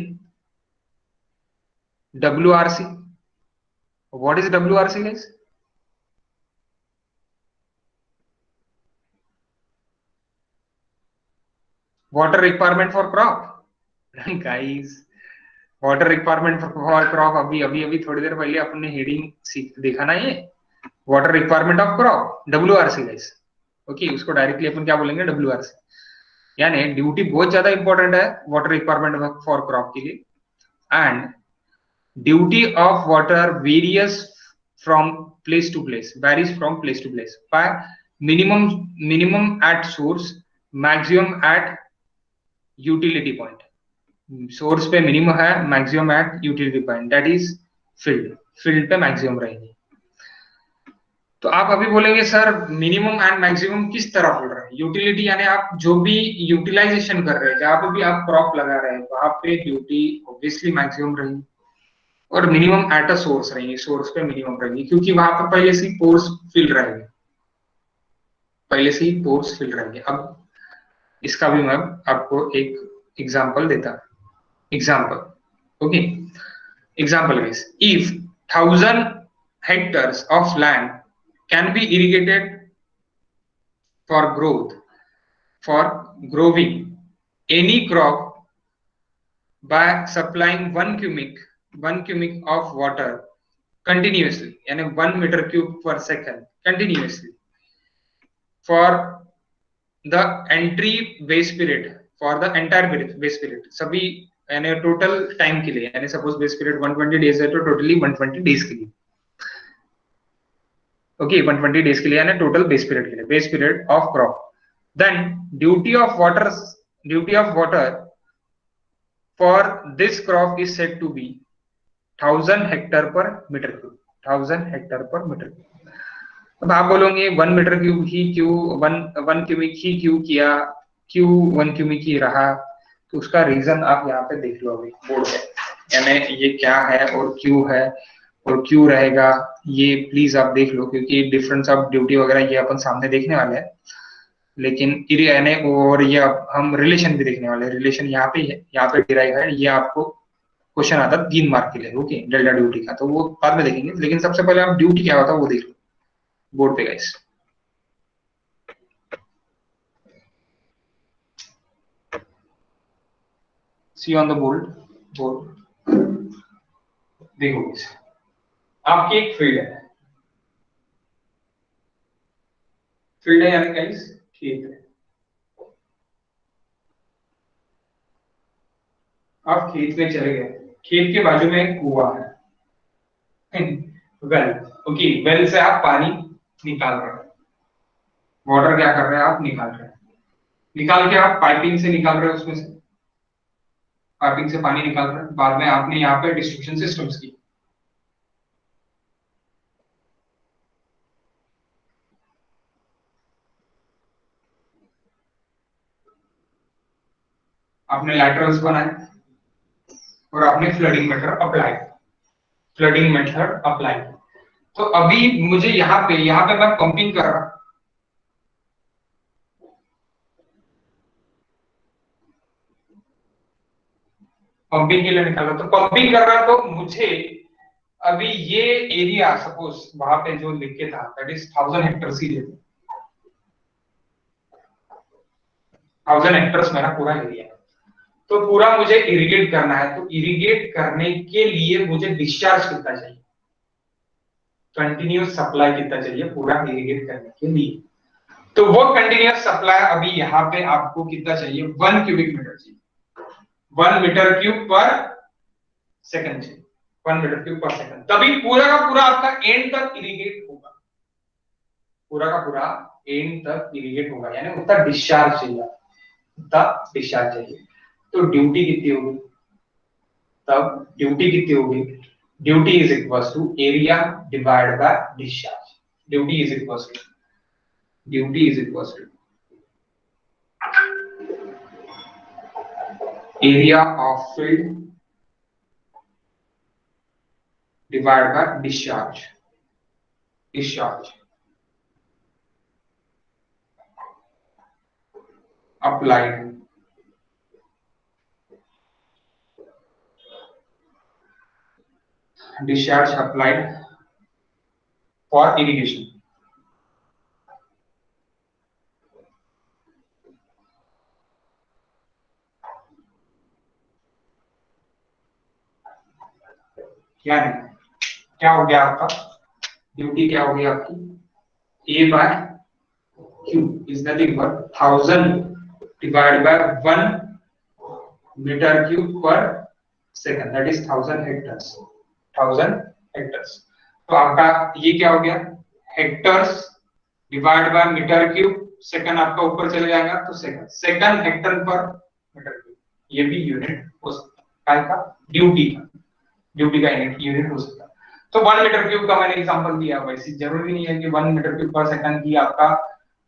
WRC. What is WRC guys? Water requirement for crop guys, water requirement for crop, अभी थोड़ी देर पहले अपने हेडिंग देखा ना, ये water requirement of crop WRC guys, okay, उसको डायरेक्टली अपन क्या बोलेंगे? WRC। यानी ड्यूटी बहुत ज्यादा इंपॉर्टेंट है वाटर रिक्वायरमेंट फॉर क्रॉप के लिए. And duty of water varies from place to place, varies from place to place by minimum at source, maximum at utility point. Source पे minimum है, maximum at utility point, that is field पे maximum रहेगी. तो आप अभी बोलेंगे sir minimum and maximum किस तरह बोल रहे हैं? यूटिलिटी यानी आप जो भी यूटिलाइजेशन कर रहे हैं, जहां पे भी आप क्रॉप लगा रहे हैं वहां पे ड्यूटी ऑब्वियसली मैक्सिमम रहेगी और मिनिमम एट अ सोर्स रहेगी, सोर्स पे मिनिमम रहेगी क्योंकि वहां पे पहले से ही पोर्स फिल रहेंगे, पहले से ही पोर्स फिल रहेंगे. अब इसका भी मैं आपको एक एग्जांपल देता हूं. Example, okay. Example is, if 1,000 hectares of land can be irrigated for growing any crop by supplying 1 cubic of water continuously, यानी 1 meter cube per second continuously for the entire base period, सभी यानी total time के लिए, यानी suppose base period 120 days है तो totally 120 days के लिए, ओके 120 डेज के लिए यानी टोटल बेस पीरियड के लिए, base period of crop. Then duty of water for this crop is said to be 1000 hectare per metre cube, 1000 hectare per metre cube. अब आप बोलोगे 1 मीटर क्यूब ही क्यों, 1 क्यूबिक ही क्यों किया, क्यों 1 क्यूबिक ही रहा? तो उसका रीजन आप यहाँ पे देख लो अभी बोर्ड पे, यानी ये क्या है और क्यों है और क्यों रहेगा, ये प्लीज आप देख लो क्योंकि डिफरेंस ऑफ ड्यूटी वगैरह ये अपन सामने देखने वाले हैं. लेकिन यानी और ये हम रिलेशन भी देखने वाले हैं. रिलेशन यहाँ पे है, यहाँ पे डिराइव है, ये आपको क्वेश्चन आता है 3 मार्क के लिए, ओके, डेल्टा ड्यूटी का, तो वो बाद में देखेंगे. लेकिन सबसे पहले आप ड्यूटी क्या होता है वो देख लो बोर्ड पे guys. See on the board. देखो आपकी एक फील्ड है यानी गाइस खेत है. आप खेत में चले गए, खेत के बाजू में एक कुआं है, वेल, ओके, वेल से आप पानी निकाल रहे हैं, वाटर क्या कर रहे हैं आप निकाल रहे हैं, निकाल के आप पाइपिंग से निकाल रहे हैं, उसमें से पाइपिंग से पानी निकाल रहे हैं. बाद में आपने यहाँ पे डिस्ट्रीब्यूशन सिस्टम्स की, आपने लैटरल्स बनाए और आपने फ्लडिंग मेथड अप्लाई. तो अभी मुझे यहाँ पे मैं पंपिंग कर रहा हूं, पंपिंग के लिए निकाला, तो पंपिंग कर रहा तो मुझे अभी ये एरिया सपोज वहां पे जो लिख के था दैट इज 1000 हेक्टेयर सी लेते, 1000 हेक्टेयर मेरा पूरा एरिया है. तो पूरा मुझे इरिगेट करना है, तो इरिगेट करने के लिए मुझे डिस्चार्ज कितना चाहिए, कंटिन्यूस सप्लाई कितना चाहिए पूरा इरिगेट करने के लिए. तो वो कंटिन्यूस सप्लाई अभी यहाँ पे आपको कितना चाहिए, 1 क्यूबिक मीटर चाहिए, 1 मीटर क्यूब पर सेकंड चाहिए, 1 मीटर क्यूब पर सेकंड. तभी पूरा का पूरा आपका एंड तक इरिगेट होगा, पूरा का पूरा एंड तक इरिगेट होगा, यानी उतना डिस्चार्ज चाहिए. तो ड्यूटी कितनी होगी, तब ड्यूटी कितनी होगी, duty is equal to area divide by discharge. Duty is equal to area of field divided by discharge applied. Discharge applied for irrigation. क्या हो गया आपका ड्यूटी, क्या हो गई आपकी, A by Q is nothing but 1000 divided by 1 meter cube per second, that is 1000 hectares. 1000 hectares. तो आपका ये क्या हो गया, hectares divide by metre cube, second आपका ऊपर चले जाएगा तो second hectare per metre cube, ये भी यूनिट हो सकता है का, ड्यूटी का यूनिट हो सकता है। तो 1 मीटर क्यूब का मैंने एग्जांपल दिया, वैसे जरूरी नहीं है कि 1 मीटर क्यूब पर सेकंड की आपका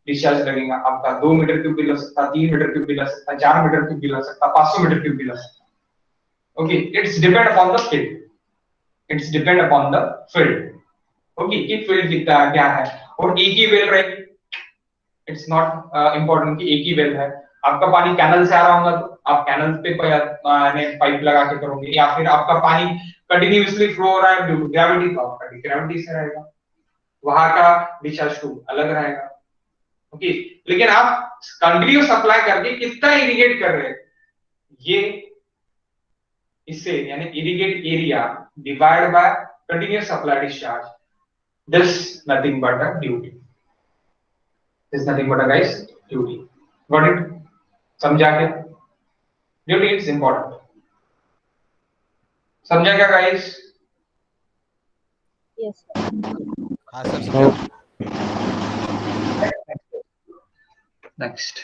डिस्चार्ज लगेगा, आपका 2 मीटर क्यूब भी लग सकता, 3 मीटर क्यूब भी लग सकता, 4 मीटर क्यूब भी लग सकता, 500 मीटर क्यूब भी लग सकता। Okay, it's depend upon the field, it's depend upon the field. Okay, कि फील्ड कितना क्या है, और एक ही वेल रहेगी, इट्स नॉट इंपॉर्टेंट कि एक ही वेल है। आपका पानी कैनल से आ रहा होगा तो आप कैनल पे पाइप लगा के करोगे, या फिर आपका पानी कंटिन्यूअसली फ्लो हो रहा है ड्यू टू ग्रेविटी, तो आपका ग्रेविटी से रहेगा, वहां का डिस्चार्ज ट्यूब अलग रहेगा। ओके, लेकिन आप कंटिन्यूस सप्लाई करके कितना इरिगेट कर रहे हैं, ये इससे यानी irrigate area divide bye continuous supply discharge, this nothing but a duty, this nothing but a guys duty. Got it? समझा क्या? ड्यूटी इज इंपॉर्टेंट, समझा क्या गाइस? यस हाँ सर समझा। नेक्स्ट,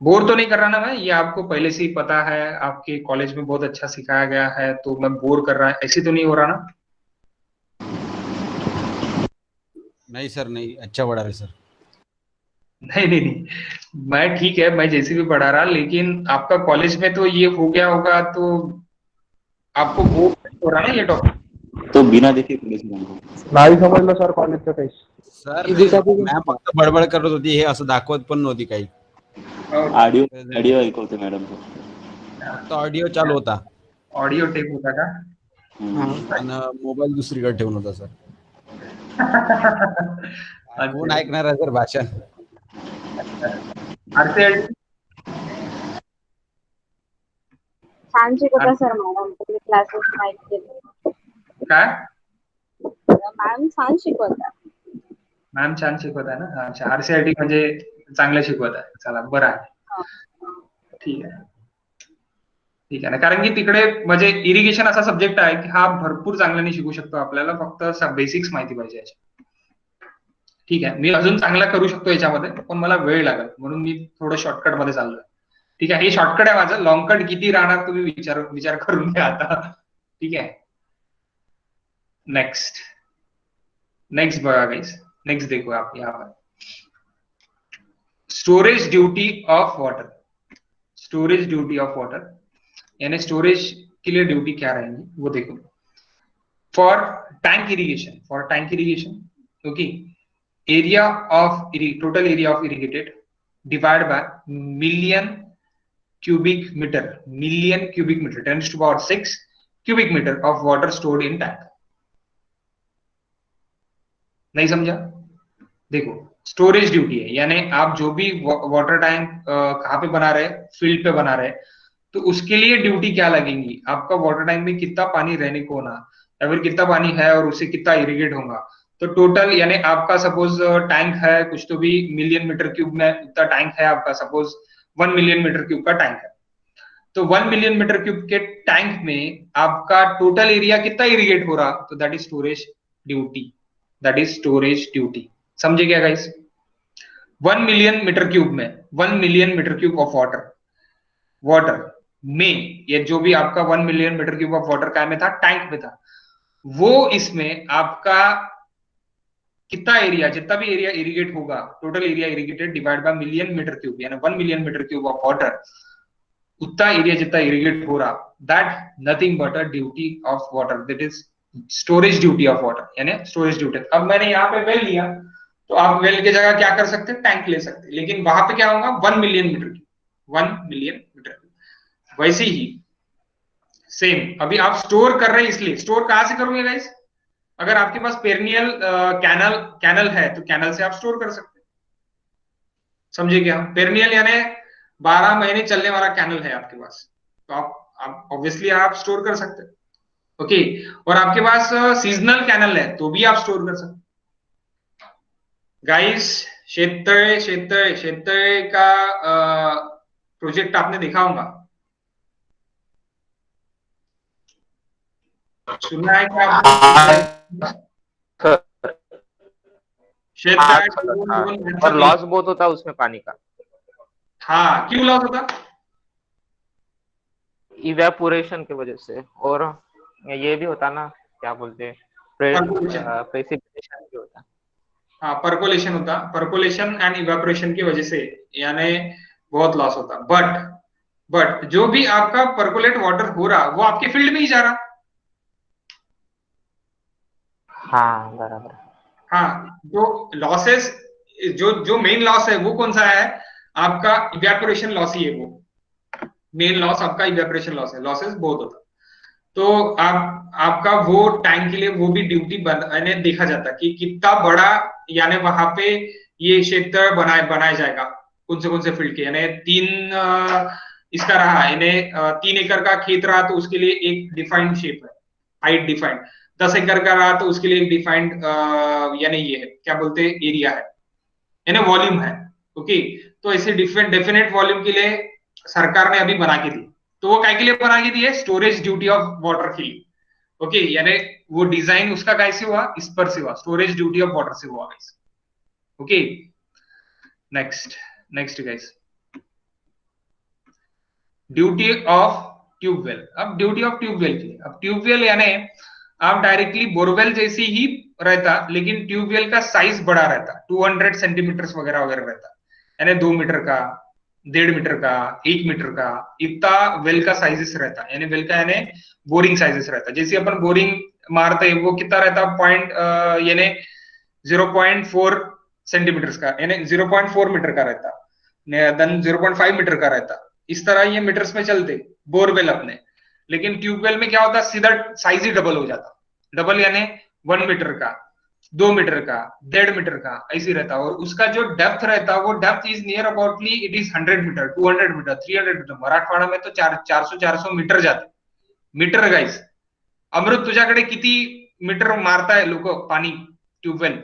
बोर तो नहीं कर रहा ना मैं, ये आपको पहले से ही पता है, आपके कॉलेज में बहुत अच्छा सिखाया गया है, तो मैं बोर कर रहा है ऐसे तो नहीं हो रहा ना? नहीं सर नहीं, अच्छा पढ़ा रहे सर। नहीं, मैं ठीक है, मैं जैसे भी पढ़ा रहा, लेकिन आपका कॉलेज में तो ये हो गया होगा, तो आपको बोर नहीं हो रहा ना ये टॉपिक? तो बिना देखे कॉलेज में आलो. नाही समजलं सर कॉलेजचं काही. सर मॅम फक्त बडबड करत होती, हे असं दाखवत पण नव्हती काही, ऑडिओ ऐकवते मॅडम. फक्त ऑडिओ चालू होता ऑडिओ टेप होता का? आणि मोबाईल दुसरीकडे ठेवून होता सर. कोण ऐकणार आहे सर भाषण? छान शिकवता सर मॅडम, तुम्ही क्लासेस नाही केले काय? मॅम छान शिकवता. मॅम छान शिकवत आहे ना? अच्छा, आरसीआयटी म्हणजे चांगलं शिकवत आहे, चला बरं आहे, ठीक आहे, ठीक आहे ना, कारण की तिकडे म्हणजे इरिगेशन असा सब्जेक्ट आहे की हा भरपूर चांगल्याने शिकू शकतो, आपल्याला फक्त बेसिक्स माहिती पाहिजे याची. ठीक आहे, मी अजून चांगला करू शकतो याच्यामध्ये, पण मला वेळ लागेल, म्हणून मी थोडं शॉर्टकट मध्ये चाललोय. ठीक आहे, हे शॉर्टकट आहे माझं, लॉंग कट किती राहणार तुम्ही विचार करून घ्या आता. ठीक आहे, नेक्स्ट बघा गाइस, नेक्स्ट देखो आप यहाँ पर, storage duty of water, storage duty of water, यानी स्टोरेज के लिए ड्यूटी क्या रहेगी वो देखो. For tank irrigation, okay, area of total area of irrigated divide by million cubic metre 10 to the power 6 cubic meter of water stored in tank. नहीं समझा? देखो, स्टोरेज ड्यूटी है, यानी आप जो भी वाटर टैंक कहाँ पे बना रहे, फील्ड पे बना रहे, तो उसके लिए ड्यूटी क्या लगेगी, आपका वाटर टैंक में कितना पानी रहने को होना, या फिर कितना पानी है और उसे कितना इरिगेट होगा, तो टोटल यानी आपका सपोज टैंक है कुछ तो भी मिलियन मीटर क्यूब में उतना टैंक है आपका, सपोज 1 मिलियन मीटर क्यूब का टैंक है, तो 1 मिलियन मीटर क्यूब के टैंक में आपका टोटल एरिया कितना इरिगेट हो रहा, तो that is storage duty, that is storage duty. समझे क्या गाइस? 1 मिलियन मीटर क्यूब में 1 million metre cube of water में, ये जो भी आपका 1 million metre cube of water क्या में था, टैंक में था, वो इसमें आपका कितना एरिया, जितना भी एरिया इरिगेट होगा, total area irrigated divide by million metre cube, यानी 1 million metre cube of water, उतना एरिया जितना इरिगेट हो रहा, that nothing but a duty of water, that is storage duty of water, यानी storage duty. अब मैंने यहाँ पे वेल लिया, तो आप वेल की जगह क्या कर सकते हैं, टैंक ले सकते हैं, लेकिन वहां पे क्या होगा, 1 million metre cube, 1 million metre cube. वैसे ही सेम अभी आप स्टोर कर रहे हैं, इसलिए स्टोर कहां से करोगे गाइस, अगर आपके पास पेरिनियल कैनल है तो कैनल से आप स्टोर कर सकते हैं. समझे क्या? पेरिनियल यानी 12 महीने चलने वाला कैनल है आपके पास, तो आप ऑब्वियसली आप स्टोर कर सकते हैं. ओके, और आपके पास सीजनल कैनल है तो भी आप स्टोर कर सकते. गाइस शेततळे का प्रोजेक्ट आपने देखा होगा, सुना है क्या आपने? शेततळे और लॉस बहुत होता है उसमें पानी का, हाँ क्यों लॉस होता? इवेपोरेशन की वजह से, और ये भी होता ना, क्या बोलते हैं, प्रेसिपिटेशन भी होता। हाँ परकोलेशन होता, परकोलेशन एंड इवेपोरेशन की वजह से यानी बहुत लॉस होता। बट जो भी आपका परकोलेट वाटर हो रहा वो आपके फील्ड में ही जा रहा। हाँ बराबर। हाँ जो लॉसेस, जो मेन लॉस है वो कौन सा है? आपका इवेपोरेशन लॉस ही है, वो मेन लॉस आपका इवेपोरेशन लॉस है। लॉसेस बहुत होता, तो आपका वो टाइम के लिए वो भी ड्यूटी देखा जाता कि कितना बड़ा यानी वहां पे ये क्षेत्र बनाया जाएगा, कौन से फील्ड के, यानी 3 इसका रहा, यानी 3 एकड़ का खेत रहा तो उसके लिए एक डिफाइंड शेप है, हाइट डिफाइंड। 10 एकड़ का रहा तो उसके लिए एक डिफाइंड यानी ये है, क्या बोलते हैं, एरिया है, यानी वॉल्यूम है। ओके, तो ऐसे डिफरेंट डेफिनेट वॉल्यूम के लिए सरकार ने अभी बना के दी। तो वो काय के लिए बना के दी है? स्टोरेज ड्यूटी ऑफ वाटर के लिए। ओके, यानी वो डिजाइन उसका कैसे हुआ? इस पर से हुआ, स्टोरेज ड्यूटी ऑफ वाटर से हुआ guys. Okay, next guys, duty of tubewell. अब ड्यूटी ऑफ ट्यूबवेल की, अब ट्यूबवेल यानी आप डायरेक्टली बोरवेल जैसी ही रहता, लेकिन ट्यूबवेल का साइज बड़ा रहता, 200 सेंटीमीटर वगैरह रहता, यानी 2 मीटर का, 1.5 मीटर का, 1 मीटर का, इतना वेल का साइजेस रहता, यानी वेल का यानी बोरिंग साइजेस रहता। जैसे अपन बोरिंग मारते वो कितना रहता, पॉइंट यानी 0.4 सेंटीमीटर का, यानी 0.4 मीटर का रहता, देन 0.5 मीटर का रहता। इस तरह ये मीटर्स में चलते बोरवेल अपने। लेकिन ट्यूबवेल में क्या होता, सीधा साइज ही डबल हो जाता, डबल यानी 1 मीटर का, 2 मीटर का, 1.5 मीटर का, ऐसी रहता। और उसका जो डेप्थ रहता, वो depth is near aboutly it is 100 metre, 200 metre, 300 metre. Marathwada में तो 400 मीटर जाते, मीटर गाइस। अमृत तुझ्याकडे किती मीटर मारताय लोक पाणी ट्यूबवेल?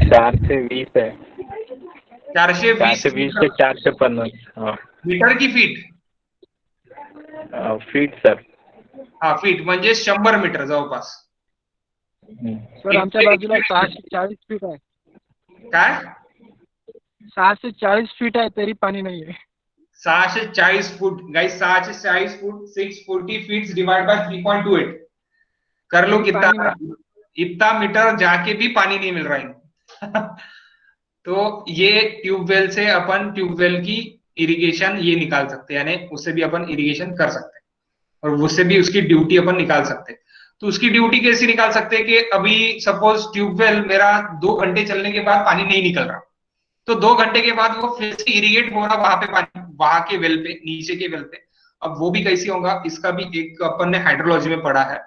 420 है, 420 से 450 मीटर की फीट? Feet sir. हा फीट म्हणजे 100 मीटर जवळपास। सर आमच्या बाजूला 640 फीट आहे, काय 640 फीट आहे तरी पाणी नाहीये। 640 foot guys, 640 foot, 640 feet divide by 3.28 कर लो कितना, इतना मीटर जाके भी पानी नहीं मिल रहा है। तो ये ट्यूबवेल से अपन ट्यूबवेल की इरिगेशन ये निकाल सकते हैं, यानी उससे भी अपन इरिगेशन कर सकते हैं, और उससे भी उसकी ड्यूटी अपन निकाल सकते हैं। तो उसकी ड्यूटी कैसे निकाल सकते हैं कि अभी सपोज ट्यूबवेल मेरा 2 घंटे चलने के बाद पानी नहीं निकल रहा, तो 2 घंटे के बाद वो फिर से इरिगेट हो रहा वहां पे पानी, वहां के वेल पे, नीचे के वेल पे। अब वो भी कैसे होगा, इसका भी एक अपन ने हाइड्रोलॉजी में पढ़ा है,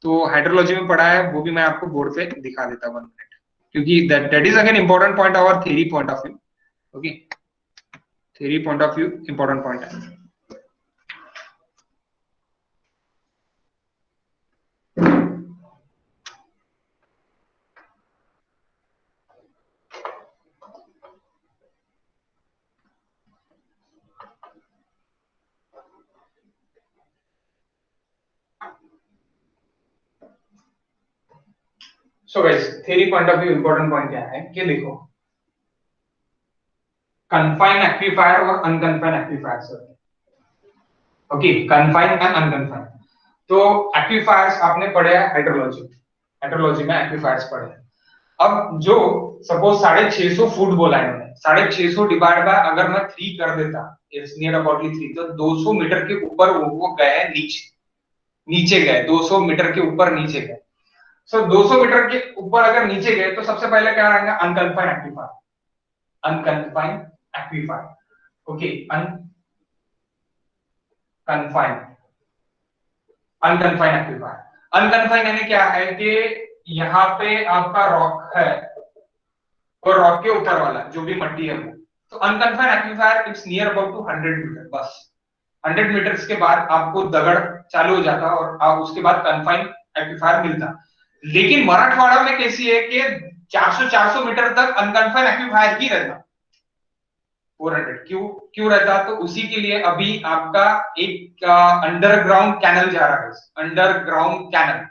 तो हाइड्रोलॉजी में पढ़ा है, वो भी मैं आपको बोर्ड पे दिखा देता 1 मिनट, क्योंकि that is again important point और theory point of view. Okay, theory point of view important point है। So guys, theory point of view important point क्या है कि देखो, कन्फाइंड एक्विफायर और unconfined aquifer sir. Okay, confined and unconfined. तो aquifers आपने पढ़े हैं हाइड्रोलॉजी में एक्विफायर्स पढ़े हैं। अब जो सपोज 650 फुट बोला है इन्होंने, 650 डिवाइड बाय अगर मैं 3 कर देता, इट्स नियर अबाउटली 3, तो 200 मीटर के ऊपर वो गए नीचे गए, 200 मीटर के ऊपर नीचे गए। सो 200 मीटर के ऊपर अगर नीचे गए तो सबसे पहले क्या रहेगा, unconfined aquifer, unconfined aquifer. Okay, unconfined aquifer. Unconfined यानी क्या है कि यहाँ पे आपका रॉक है और रॉक के ऊपर वाला जो भी मट्टी है वो, तो unconfined aquifer it's near about to 100 meter, बस 100 मीटर्स के बाद आपको दगड़ चालू हो जाता और आप उसके बाद कन्फाइंड एक्विफायर मिलता। लेकिन मराठवाड़ा में कैसी है कि 400 मीटर तक अनकन्फाइंड एक्विफायर ही रहता। 400 क्यों रहता? तो उसी के लिए अभी आपका एक अंडरग्राउंड कैनल जा रहा है, अंडरग्राउंड कैनल।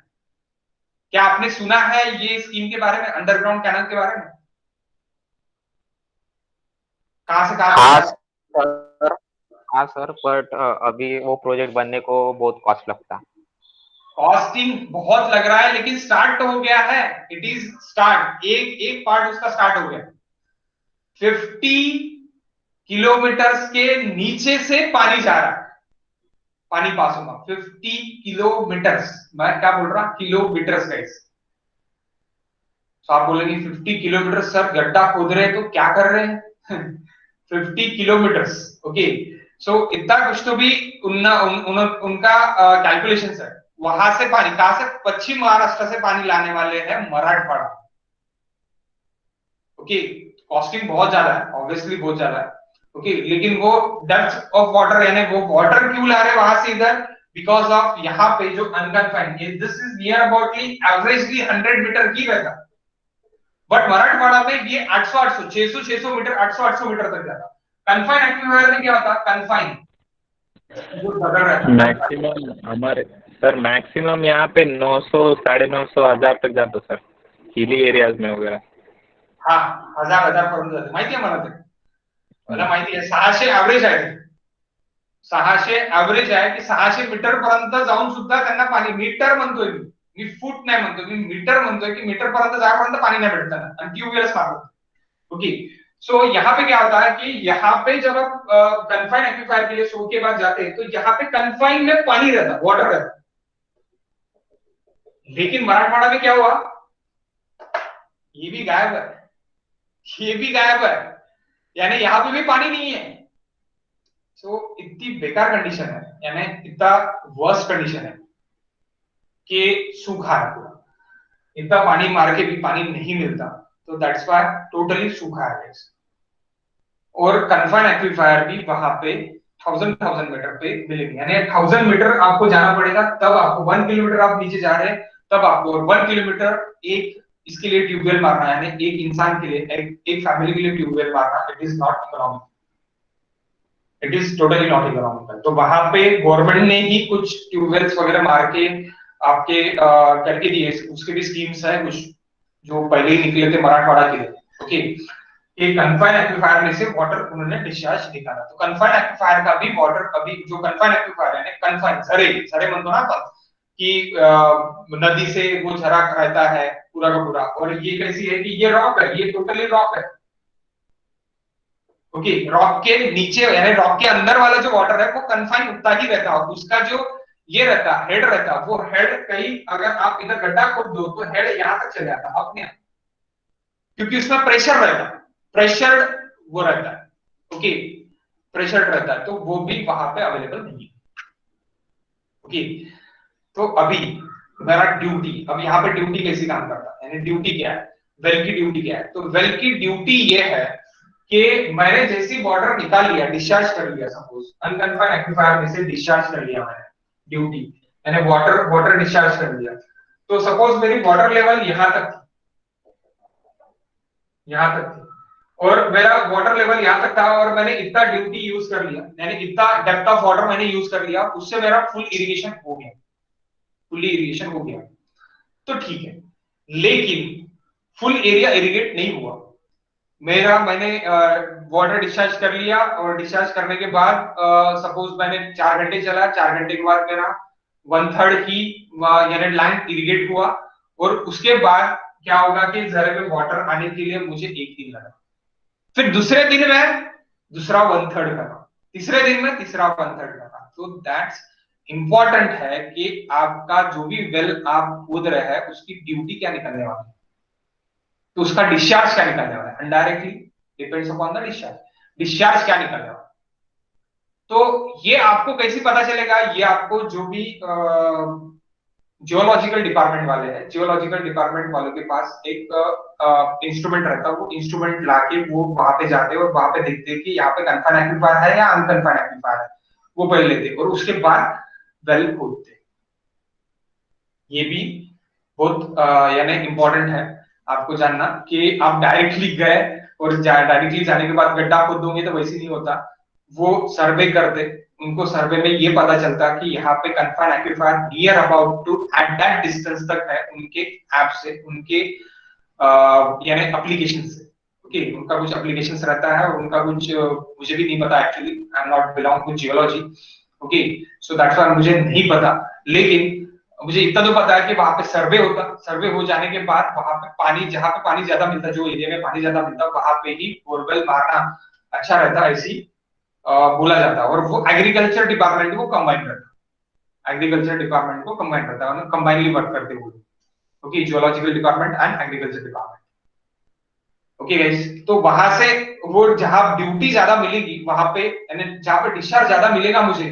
क्या आपने सुना है ये स्कीम के बारे में, अंडरग्राउंड कैनल के बारे में? कहां से कहां? हाँ सर, बट अभी वो प्रोजेक्ट बनने को बहुत कॉस्ट लगता। कॉस्टिंग बहुत लग रहा है, लेकिन स्टार्ट तो हो गया है। इट इज स्टार्ट, एक पार्ट उसका स्टार्ट हो गया। 50 किलोमीटर के नीचे से पानी जा रहा है, पानी पास होगा 50 किलोमीटर। मैं क्या बोल रहा, किलोमीटर गाइस। तो आप बोलेंगे 50 किलोमीटर सर गड्ढा खोद रहे हैं तो क्या कर रहे हैं? 50 किलोमीटर, ओके। सो इतना कुछ तो भी उनका कैलकुलेशन है। वहां से पानी कहां से? पश्चिम महाराष्ट्र से पानी लाने वाले हैं मराठवाड़ा, ओके। कॉस्टिंग बहुत ज्यादा है, ऑब्वियसली बहुत ज्यादा है, ओके। लेकिन वो डेप्थ ऑफ वाटर, यानी वो वाटर क्यों ला रहे हैं वहां से इधर? बिकॉज ऑफ यहाँ पे जो unconfined, this is near aboutly averagely 100 meter की रहता, बट मराठवाड़ा में ये 800 600 मीटर 800 मीटर तक जाता। कन्फाइंड एक्विफायर में क्या होता? कन्फाइंड मैक्सिमम हमारे सर, मैक्सिमम यहाँ पे 900 950 1000 तक जातो सर, हिली एरियाज में वगैरह। हाँ, हजार पर्यंत जाते, माहिती आहे मला ते, मला माहिती आहे। 600 ऍव्हरेज आहे, 600 ऍव्हरेज आहे की 600 मीटर पर्यंत जाऊन सुद्धा त्यांना पाणी, मीटर म्हणतोय मी फूट नाही म्हणतोय, मी मीटर म्हणतोय की मीटर पर्यंत जाईपर्यंत पाणी नाही भेटत त्यांना, आणि ट्यूबवेल्स मारतात, ओके। सो यहाँ पे क्या होता है कि यहाँ पे जब आप कन्फाइंड एक्विफायर के लिए शो के बाद जाते हैं तो यहाँ पे कन्फाइंड में पानी रहता, वाटर रहता। लेकिन मराठवाड़ा में क्या हुआ? ये भी गायब है, ये भी गायब है, यानी यहाँ पे भी पानी नहीं है। सो इतनी बेकार कंडीशन है, यानी इतना वर्स्ट कंडीशन है कि सूखा है पूरा, इतना पानी मार के भी पानी नहीं मिलता। तो दैट्स व्हाई टोटली सूखा है। और कन्फाइंड एक्विफायर भी वहां पे 1000 मीटर पे मिलेंगे, यानी 1000 मीटर आपको जाना पड़ेगा, तब आपको 1 किलोमीटर आप नीचे जा रहे हैं तब आपको, और 1 किलोमीटर एक इसके लिए ट्यूबवेल मारना, यानी एक इंसान के लिए, एक फैमिली के लिए ट्यूबवेल मारना, it is not economic, it is totally not economical. तो वहां पे गवर्नमेंट ने ही कुछ ट्यूबवेल्स वगैरह मार के आपके करके दिए, उसके भी स्कीम्स है कुछ जो पहले ही निकले थे मराठवाड़ा के लिए, ओके। एक कन्फाइंड एक्विफायर में से वाटर उन्होंने डिस्चार्ज निकाला। तो कन्फाइंड एक्विफायर का भी वाटर, अभी जो कन्फाइंड एक्विफायर है, कन्फाइंड झरे म्हणतो ना अपन कि नदी से वो झरा रहता है पूरा का पूरा, और ये कैसी है कि ये रॉक है, ये टोटली रॉक है, ओके। रॉक के नीचे यानी रॉक के अंदर वाला जो वाटर है वो कन्फाइंड उतना ही रहता है, उसका जो ये रहता हेड रहता, वो हेड कहीं अगर आप इधर गड्ढा खोद दो तो हेड यहां तक चले जाता अपने आप, क्योंकि उसमें प्रेशर रहता, प्रेशर वो रहता है, ओके, प्रेशर रहता है, तो वो भी वहां पे अवेलेबल नहीं है, ओके। तो अभी मेरा ड्यूटी, अब यहाँ पे ड्यूटी कैसे काम करता है, यानी ड्यूटी क्या है, वेल की ड्यूटी क्या है? तो वेल की ड्यूटी ये है कि मैंने जैसी वाटर निकाल लिया, डिस्चार्ज कर लिया, सपोज अनकन्फाइंड एक्विफायर में से डिस्चार्ज कर लिया मैंने, ड्यूटी यानी वाटर डिस्चार्ज कर लिया, तो सपोज मेरी वाटर लेवल यहां तक थी, और मेरा वाटर लेवल यहां तक था, और मैंने इतना ड्यूटी यूज कर लिया, यानी इतना डेप्थ ऑफ वाटर मैंने यूज कर लिया, उससे मेरा फुल इरिगेशन हो गया, फुल्ली इरिगेशन हो गया, तो ठीक है। लेकिन फुल एरिया इरिगेट नहीं हुआ मेरा, मैंने वाटर डिस्चार्ज कर लिया, और डिस्चार्ज करने के बाद सपोज मैंने 4 घंटे चला, 4 घंटे के बाद मेरा 1/3 ही यानी लैंड इरिगेट हुआ, और उसके बाद क्या होगा कि जरे में वाटर आने के लिए मुझे 1 दिन लगा, फिर दूसरे दिन में दूसरा 1/3 लगा, तीसरे दिन में तीसरा 1/3 लगा। तो दैट्स इंपॉर्टेंट है कि आपका जो भी वेल आप कूद रहे हैं उसकी ड्यूटी क्या निकलने वाली है, तो उसका डिस्चार्ज क्या निकलने वाला है, indirectly depends upon the discharge क्या निकलने वाला है। तो ये आपको कैसे पता चलेगा? ये आपको जो भी जियोलॉजिकल डिपार्टमेंट वाले हैं, जियोलॉजिकल डिपार्टमेंट वालों के पास एक इंस्ट्रूमेंट रहता है, वो इंस्ट्रूमेंट लाके वो वहां पे जाते हैं और वहां पे देखते हैं कि यहाँ पे कन्फाइंड एक्विफायर है या अनकन्फाइंड एक्विफायर है, वो पहले लेते और उसके बाद वेल खोदते। ये भी बहुत यानी इंपॉर्टेंट है। आपको जानना कि आप डायरेक्टली गए और डायरेक्टली जाने के बाद गड्ढा खोद दोगे तो वैसे नहीं होता। वो सर्वे करते, उनको सर्वे में ये पता चलता कि यहाँ पे confine aquifer near about to at that distance तक है उनके ऐप से, उनके यानी एप्लीकेशन से। ओके, उनका कुछ एप्लीकेशंस रहता है, उनका कुछ मुझे भी नहीं पता actually, I am not belong to geology. Okay, so that's why मुझे नहीं पता, लेकिन मुझे इतना तो पता है कि वहां पे सर्वे होता, सर्वे हो जाने के बाद वहां पे पानी, जहां पे पानी ज्यादा मिलता, जो एरिया में पानी ज्यादा मिलता, वहां पे ही बोरवेल मारना अच्छा रहता, ऐसी बोला जाता। और वो एग्रीकल्चर डिपार्टमेंट को कंबाइन करता, एग्रीकल्चर डिपार्टमेंट को कंबाइन करता है, कंबाइनली वर्क करते हुए। Okay, geological department and agriculture department. Okay guys, तो वहां से वो जहां ड्यूटी ज्यादा मिलेगी वहां पे, यानी जहां पे डिस्चार्ज ज्यादा मिलेगा मुझे,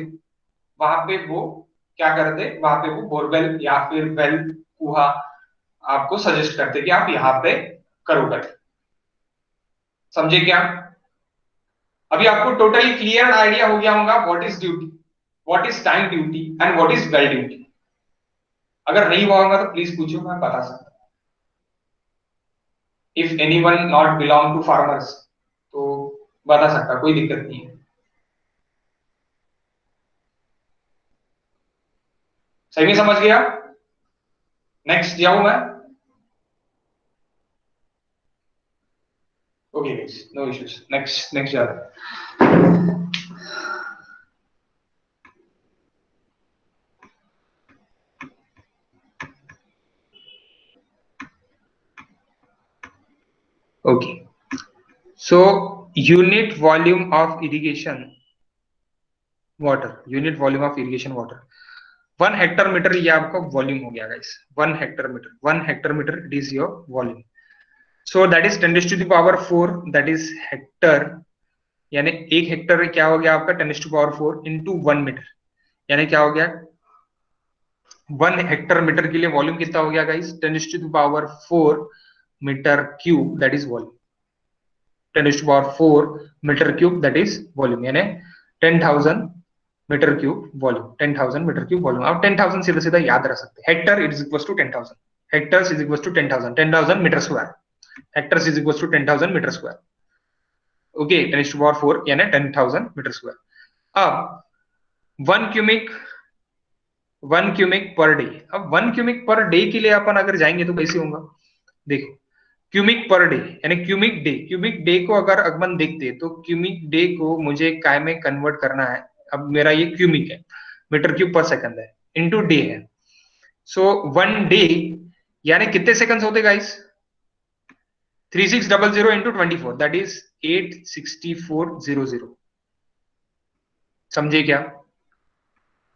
वहां पे वो क्या करते, वहां पे वो बोरवेल या फिर वेल, कुआ आपको सजेस्ट करते कि आप यहाँ पे करो करके। समझे क्या? अभी आपको टोटली क्लियर आइडिया हो गया होगा what is duty, what is time duty and what is well duty. अगर नहीं हुआ होगा तो प्लीज पूछो, मैं बता सकता। If anyone not belong to farmers तो बता सकता, कोई दिक्कत नहीं है। सही में समझ गया? नेक्स्ट जाऊं मैं? Okay guys, no issues, next जा रहा है। Okay, so unit volume of irrigation water, unit volume of irrigation water, 1 hectare meter, ये आपका वॉल्यूम हो गया guys. 1 hectare meter, 1 hectare meter it is your volume, so that is 10 to the power 4, that is hectare, यानी 1 Hector क्या हो गया आपका 10 to the power 4 into 1 metre, यानी क्या हो गया 1 हेक्टर मीटर के लिए वॉल्यूम कितना हो गया guys 10 to the power 4 metre cube, that is volume. 10 to the power 4 metre cube, that is volume, यानी 10,000 metre cube volume, 10,000 metre cube volume. आप 10,000 सीधा सीधा याद रख सकते हैं। Hectare is equal to 10,000, hectares is equal to 10,000, 10,000 metre square, hectares is equal to 10,000 metre square. Okay, 10 to the power 4 यानी 10,000 metre square. अब 1 क्यूमिक पर डे, अब 1 क्यूमिक पर डे के लिए अपन अगर जाएंगे तो कैसे होगा, देखो क्यूमिक पर डे यानी क्यूमिक डे, क्यूमिक डे को अगर अपन देखते तो क्यूमिक डे को मुझे काय में कन्वर्ट करना है। अब मेरा ये क्यूमिक है, मीटर क्यूब पर सेकंड है, इनटू डे है। सो 1 डे यानी कितने सेकंड्स होते गाइस 3600 into 24, दैट इज 86400। समझे क्या?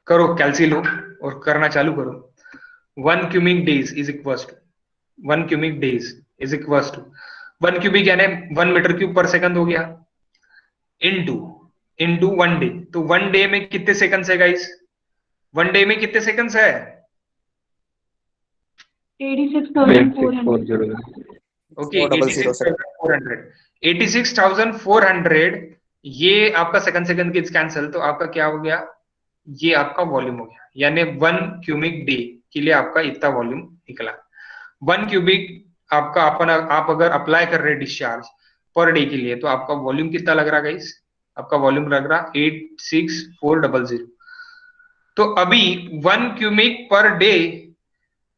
करो कैलसी लो और करना चालू करो। 1 cumec days is equal to 1 cumec days is equal to 1 cubic यानी 1 मीटर क्यूब पर सेकंड हो गया, इनटू 1 डे। तो 1 डे में कितने सेकंड्स है गाइस 1 डे में कितने सेकंड्स है 86,400। ओके, 86,400 ये आपका सेकंड की कैंसिल, तो आपका क्या हो गया, ये आपका वॉल्यूम हो गया, यानी 1 क्यूबिक डे के लिए आपका इतना वॉल्यूम निकला। 1 क्यूबिक आपका आप अगर अप्लाई कर रहे हैं डिस्चार्ज पर डे के लिए, तो आपका वॉल्यूम कितना लग रहा गाइस, आपका वॉल्यूम लग रहा 86400। तो अभी 1 क्यूबिक पर डे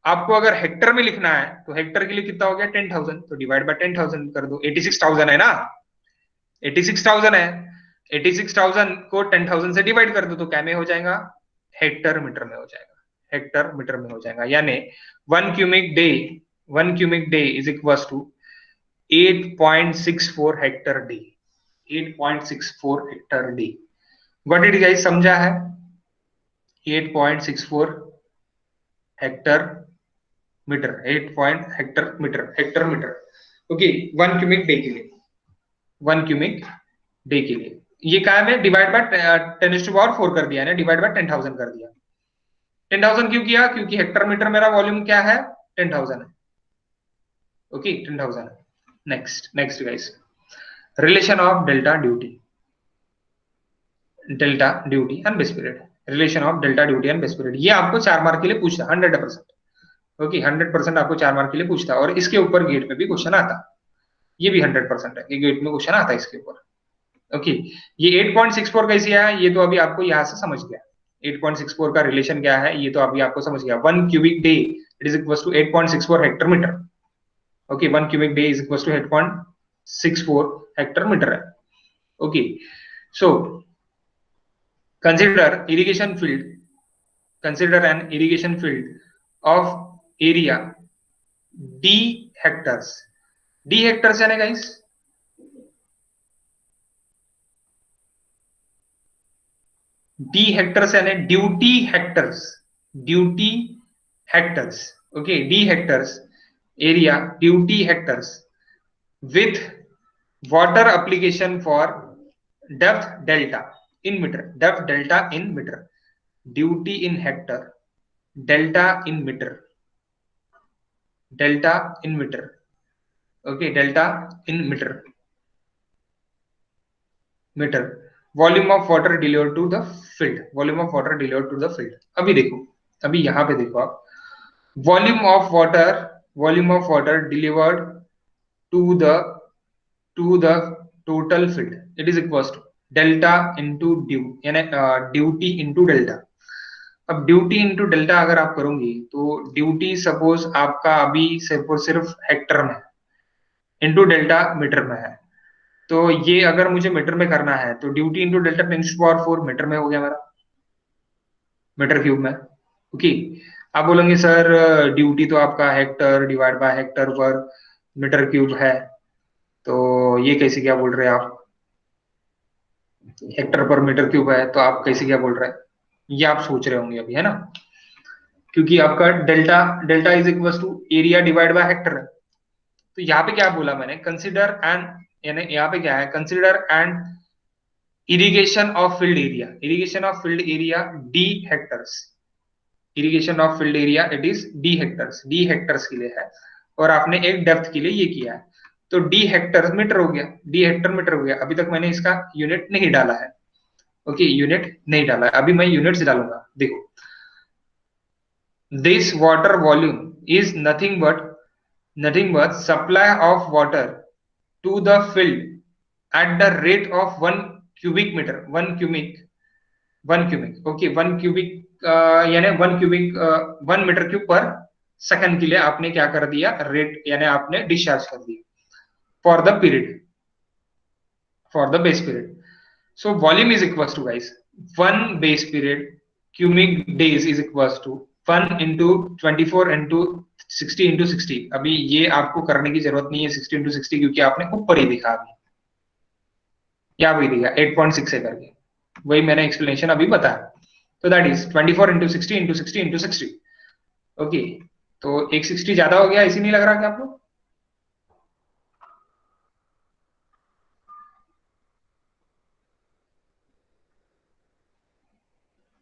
आपको अगर हेक्टर में लिखना है तो हेक्टर के लिए कितना हो गया 10,000, तो डिवाइड बाय 10,000 कर दो। 86,000 है ना, 86,000 है, 86,000 को 10,000 से डिवाइड कर दो तो क्या में हो जाएगा हेक्टर मीटर में हो जाएगा, हेक्टर मीटर में हो जाएगा। यानी 1 cubic day is equal to 8.64 hectare day, 8.64 hectare day. What did guys समझा है 8.64 hectare metre, 8 hectare metre. Okay, 1 cubic day के लिए, 1 क्यूबिक डे के लिए ये क्या है divide by 10 to the power 4 कर दिया, डिवाइड बाय 10,000 कर दिया। 10,000 क्यों किया, क्योंकि हेक्टर मीटर मेरा वॉल्यूम क्या है 10,000 है। Okay, 10,000। Next guys, relation of delta duty and base period, relation of delta duty and base period, ये आपको 4 मार्क के लिए पूछा 100%। ओके 100% आपको 4 मार्क के लिए पूछता, और इसके ऊपर गेट में भी क्वेश्चन आता, ये भी 100% है, ये गेट में क्वेश्चन आता है इसके ऊपर। ओके ये 8.64 कैसे आया, ये तो अभी आपको यहाँ से समझ गया, 8.64 का रिलेशन क्या है ये तो अभी आपको समझ गया। 1 cubic day it is equal to 8.64 hectare metre. Okay 1 cubic day is equal to 8.64 hectare meter है। Okay so consider irrigation field, consider an irrigation field of area d hectares, d hectares यानी guys d hectares यानी duty hectares, duty hectares. Okay d hectares area duty hectares with water application for depth delta in meter, depth delta in meter, duty in hector, delta in meter, delta in meter, okay delta in meter, meter, volume of water delivered to the field, volume of water delivered to the field। अभी देखो, अभी यहाँ पे देखो आप, volume of water delivered to the total field, it is equals to delta into due यानी duty into delta. अब duty into delta अगर आप करोगे तो ड्यूटी सपोज आपका अभी सिर्फ हेक्टर में इंटू डेल्टा मीटर में है, तो ये अगर मुझे मीटर में करना है तो ड्यूटी इंटू डेल्टा 10⁴ मीटर में हो गया मेरा, मीटर क्यूब में। ओके आप बोलेंगे सर ड्यूटी तो आपका Hector divide by Hector per metre cube है, तो ये कैसे क्या बोल रहे हैं आप, हेक्टर पर मीटर क्यूब है तो आप कैसे क्या बोल रहे हैं, ये आप सोच रहे होंगे अभी, है ना, क्योंकि आपका delta is equal to area divide by hectare है। तो यहाँ पे क्या बोला मैंने, कंसिडर एंड, यानी यहाँ पे क्या है, consider and irrigation of field area, irrigation of field area D hectares, irrigation of field area it is D hectares, D hectares के लिए है, और आपने एक डेप्थ के लिए ये किया है, तो डी हेक्टर मीटर हो गया, डी हेक्टर मीटर हो गया। अभी तक मैंने इसका यूनिट नहीं डाला है, ओके यूनिट नहीं डाला है, अभी मैं यूनिट्स डालूंगा। देखो this water volume is nothing but supply of water to the field at the rate of 1 cubic meter, 1 cubic, okay 1 cubic यानी 1 cubic 1 metre cube per second के लिए आपने क्या कर दिया, रेट यानी आपने डिस्चार्ज कर दिया for the period, for the base period। So volume is equals to guys 1 base period cubic days is equals to 1 into 24 into 60 into 60। अभी ये आपको करने की जरूरत नहीं है 60 into 60, क्योंकि आपने ऊपर ही दिखा, अभी क्या भी दिखा 8.6 है करके, वही मैंने एक्सप्लेनेशन अभी बताया। तो that is 24 into 60 into 60 into 60। Okay तो 160 ज्यादा हो गया, ऐसे नहीं लग रहा क्या आपको?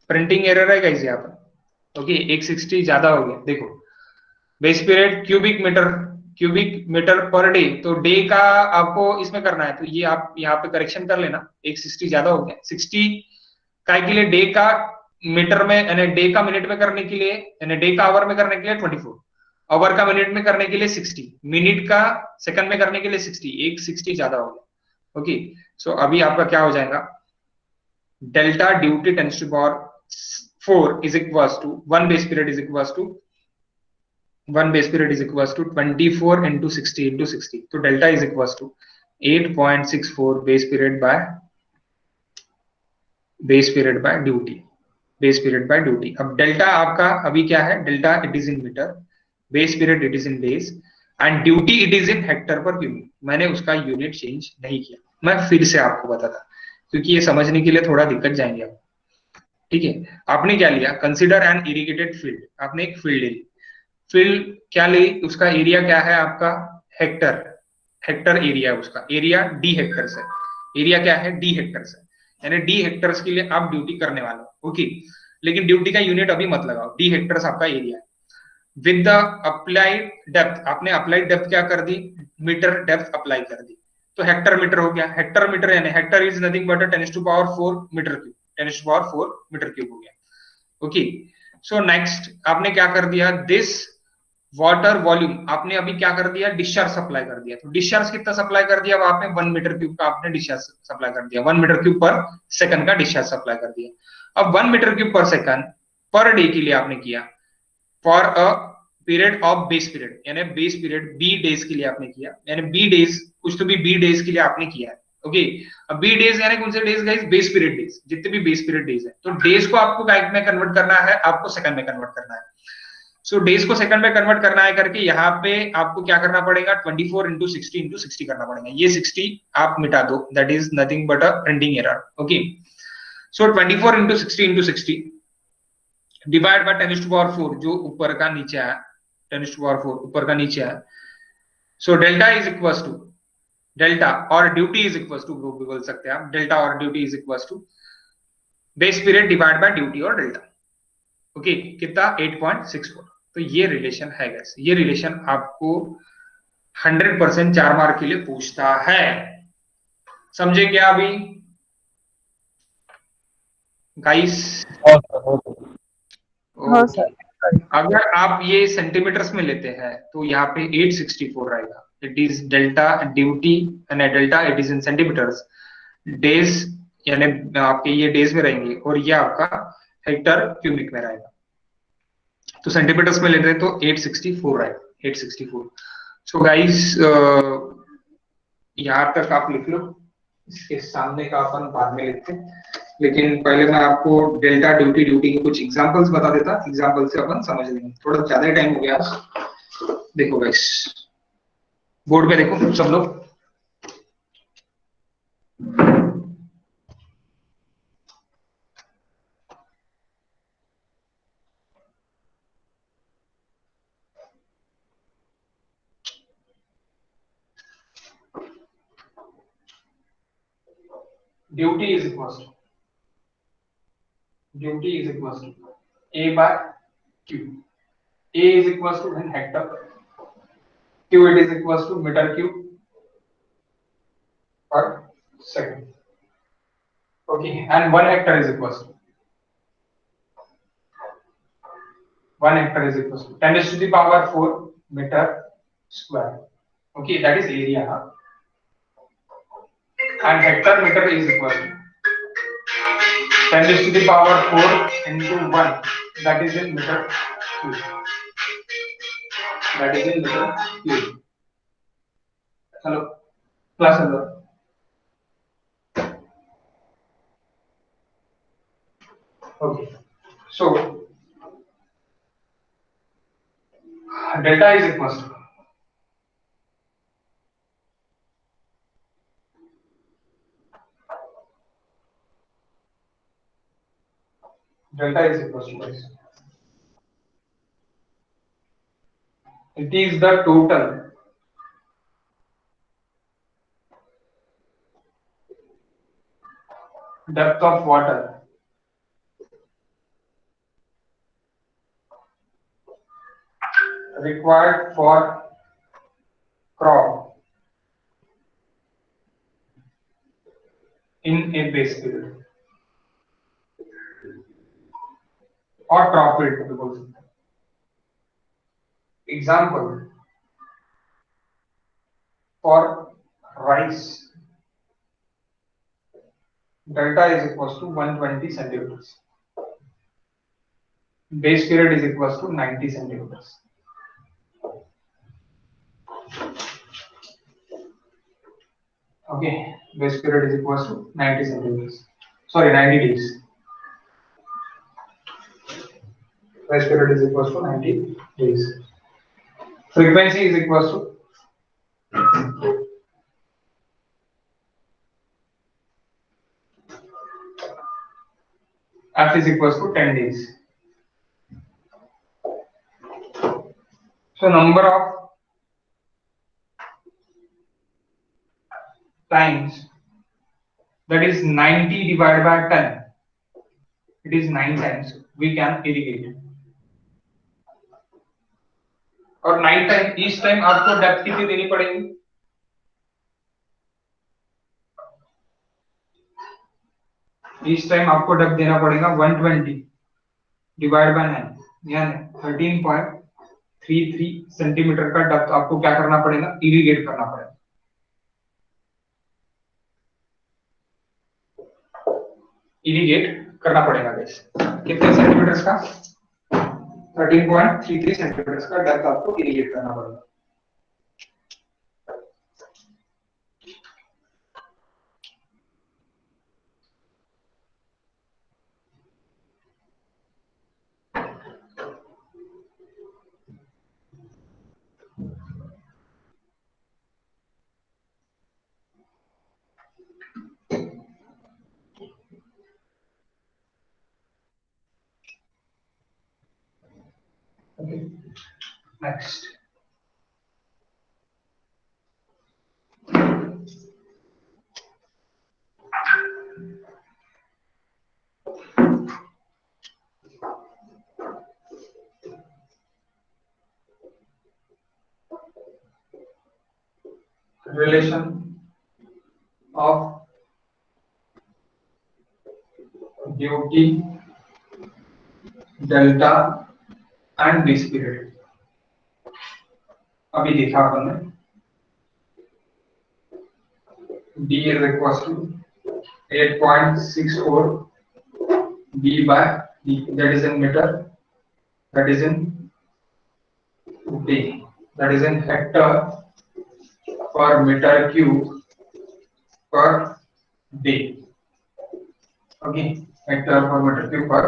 प्रिंटिंग एरर है गाइस यहाँ पर। ओके 160 ज्यादा हो गया। देखो base period cubic metre per day, तो डे का आपको इसमें करना है, तो ये आप यहाँ पे करेक्शन कर लेना, 160 ज्यादा हो गया। 60 काय के लिए डे का मीटर में यानी डे का मिनट में करने के लिए, यानी डे का आवर में करने के लिए 24, आवर का मिनट में करने के लिए 60, मिनट का सेकंड में करने के लिए 60, 160 ज्यादा हो गया। ओके सो अभी आपका क्या हो जाएगा, delta duty 10⁴ is equals to 1 base period is equals to 24 into 60 into 60। तो delta is equals to 8.64 base period by duty। अब डेल्टा आपका अभी क्या है, delta it is in metre, base period it is in days and duty it is in hectare per cubic. मैंने उसका unit change नहीं किया, मैं फिर से आपको बताता क्योंकि ये समझने के लिए थोड़ा दिक्कत जाएंगे आप। ठीक है आपने क्या लिया, कंसिडर एन इरिगेटेड फील्ड, आपने एक फील्ड ली, फील्ड क्या ली, उसका एरिया क्या है आपका हेक्टर एरिया, उसका एरिया डी हेक्टर्स है, एरिया क्या है डी हेक्टर्स है, यानी डी हेक्टर्स के लिए आप ड्यूटी करने वाले हो। ओके लेकिन ड्यूटी का यूनिट अभी मत लगाओ, डी हेक्टर्स आपका एरिया है। विद द अप्लाइड डेप्थ, आपने अप्लाइड डेप्थ क्या कर दी, मीटर डेप्थ अप्लाई कर दी, तो हेक्टर मीटर हो गया। हेक्टर मीटर यानी hectare is nothing but 10⁴ metre cube, 10⁴ metre cube हो गया। ओके सो नेक्स्ट आपने क्या कर दिया, दिस वाटर वॉल्यूम आपने अभी क्या कर दिया, डिस्चार्ज सप्लाई कर दिया। तो डिस्चार्ज कितना सप्लाई कर दिया, वहां पे 1 मीटर क्यूब का आपने डिस्चार्ज सप्लाई कर दिया, 1 मीटर क्यूब पर सेकंड का डिस्चार्ज सप्लाई कर दिया। अब 1 metre cube per second per day के लिए आपने किया, for a period of base period, यानी बेस पीरियड बी डेज के लिए आपने किया, यानी बी डेज, कुछ तो भी बी डेज के लिए आपने किया है। ओके, अब बी डेज यानी कौन से days guys, base period days, जितने भी बेस पीरियड डेज है। तो डेज को आपको काय में कन्वर्ट करना है, आपको सेकंड में कन्वर्ट करना है। सो डेज को सेकंड में कन्वर्ट करना है करके यहाँ पे आपको क्या करना पड़ेगा, 24 इंटू 60 इंटू 60 करना पड़ेगा। ये 60 आप मिटा दो, that is nothing but a printing error. Okay, so 24 into 60 into 60 divide by 10 to power 4, जो ऊपर का नीचे है, 10 टू पावर 4 ऊपर का नीचे है। So delta is equal to, delta और ड्यूटी इज इक्वल टू, वो भी बोल सकते हैं आप, डेल्टा और duty is equal to base period divide by duty और डेल्टा। ओके, कितना 8.64। तो ये रिलेशन है गाइस, ये रिलेशन आपको 100% 4 मार्क के लिए पूछता है। समझे क्या अभी गाइस? अगर आप ये सेंटीमीटर्स में लेते हैं तो यहाँ पे 864 रहेगा। It is delta duty, delta it is in centimetres, days यानी आपके ये डेज में रहेंगे, और ये आपका हेक्टर क्यूबिक में रहेगा। तो सेंटीमीटर्स में लेते हैं तो 864 रहेगा, 864। सो गाइस यहाँ तक आप लिख लो, इसके सामने का अपन बाद में लिखते हैं, लेकिन पहले मैं आपको डेल्टा ड्यूटी ड्यूटी के कुछ एग्जांपल्स बता देता, एग्जांपल से अपन समझ लेंगे। थोड़ा ज्यादा टाइम हो गया। देखो गाइस, बोर्ड पे देखो सब लोग, duty is equal to A by Q. A is equal to in hector, Q it is equal to meter cube per second. Okay, and 1 hectare is equal to 10 raised to the power 4 meter square. Okay, that is area. And hectare meter is equal to 10 raised to the power 4 into 1, that is in meter cube. That is in meter cube. Hello, class hello. Okay, so delta is equal to this. It is the total depth of water required for crop in a base period or crop period. Example, for rice, delta is equal to 120 centimeters. Base period is equal to 90 centimeters. Okay, base period is equal to 90 centimeters. Sorry, 90 days. Base period is equal to 90 days. Frequency is equal to F is equal to 10 days. So number of times, that is 90 divided by 10, it is 9 times we can irrigate. और 9 time, इस time आपको depth कितनी देनी पड़ेगी? इस time आपको depth देना पड़ेगा 120 डिवाइड बाय 9, यानी 33 सेंटीमीटर का डेप्थ आपको क्या करना पड़ेगा, इरिगेट करना पड़ेगा। इरिगेट करना पड़ेगा गाइस। कितने सेंटीमीटर का? 13.33 सेंटीमीटर का डेप्थ आपको इरिगेट करना पड़ेगा। Okay. Next. Relation of duty, delta and base period अभी देखा आपने। D is equals to 8.64 B by D, that is in meter, that is in D, that is in hectare per meter cube per day. Okay, hectare per meter cube per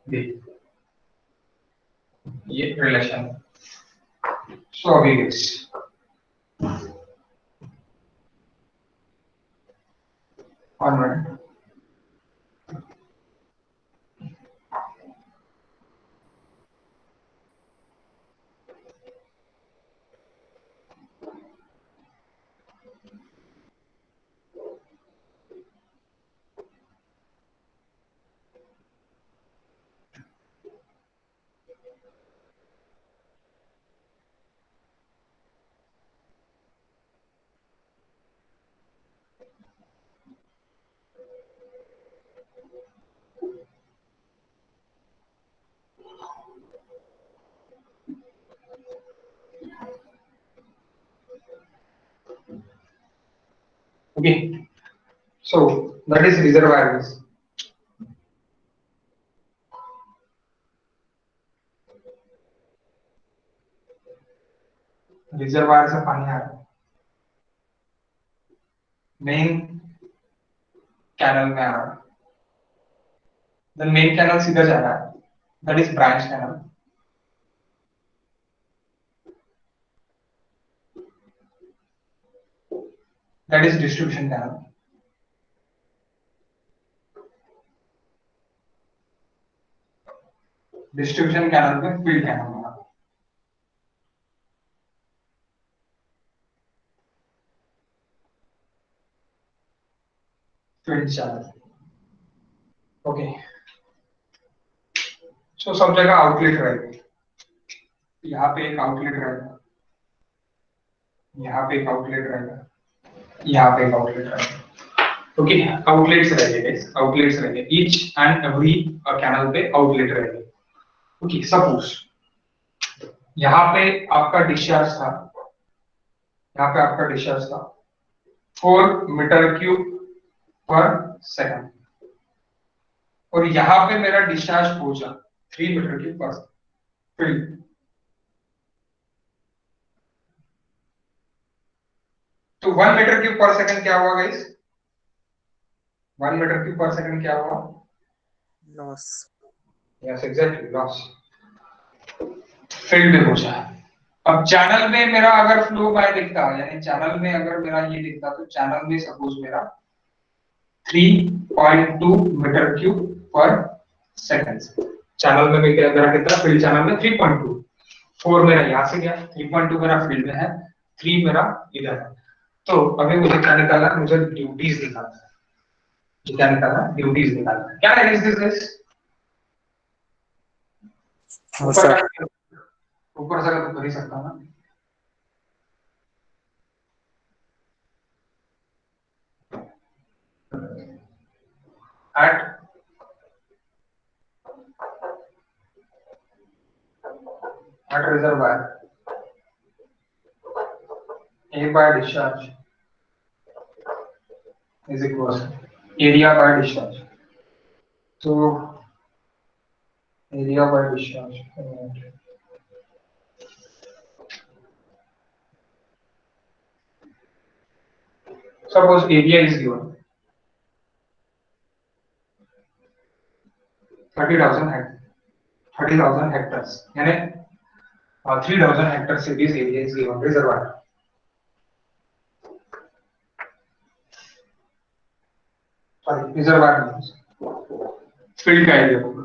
day, ये relation. सो अभी one minute. Okay, so that is reservoirs. Reservoir से पानी आ रहा है, main canal में आ रहा है। The main canal सीधा जा रहा है, that is branch canal. That is distribution canal. Distribution canal में फील्ड कैनल बना, फील्ड चैनल। ओके, सो सब जगह आउटलेट रहेगा। यहाँ पे एक आउटलेट रहेगा, यहाँ पे एक आउटलेट रहेगा, यहाँ पे एक आउटलेट रहेगा। ओके, आउटलेट्स रहेंगे, आउटलेट्स रहेंगे। ईच एंड एवरी कैनल पे आउटलेट रहेंगे। ओके, सपोज यहाँ पे आपका डिस्चार्ज था, यहाँ पे आपका डिस्चार्ज था 4 मीटर क्यूब पर सेकंड, और यहाँ पे मेरा डिस्चार्ज पहुंचा 3 मीटर क्यूब पर फील्ड। तो 1 मीटर क्यूब पर सेकंड क्या हुआ guys? 1 metre cube per second क्या हुआ? Loss. Yes exactly, loss. Field में पहुंचा। अब चैनल में मेरा अगर फ्लो बाय दिखता, यानी चैनल में अगर मेरा ये दिखता, तो चैनल में सपोज मेरा 3.2 metre cube per second. Channel में मेरा कितना? फील्ड चैनल में 3.2। 4 मेरा यहाँ से गया, 3.2 मेरा फील्ड में है, 3 मेरा इधर है। तो अभी मुझे क्या निकालना है? मुझे ड्यूटीज निकालना है। क्या निकालना है? ड्यूटीज निकालना है। क्या है दिस? ऊपर से तो कर ही सकता ना। at reservoir A by discharge is equals area by discharge. So area by discharge. Suppose area is given 30,000 hectares. यानी 3,000 hectare cities area is given reservoir. Sorry, reservoir means field का area होगा.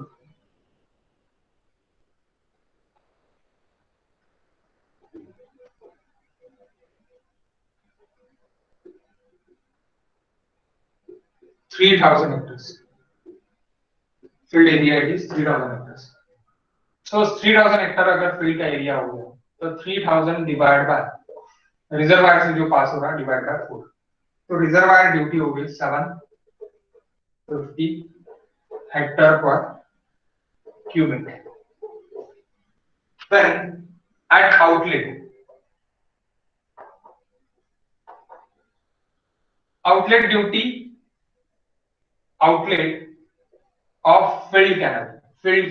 (3,000 hectares. Field area it is 3,000 hectares. So 3,000 hectare अगर field का area हो गया तो 3,000 divided by reservoir से जो पास हो रहा है divided by 4. तो reservoir ड्यूटी हो गई 750 hectare per cubic. Then at outlet duty outlet of field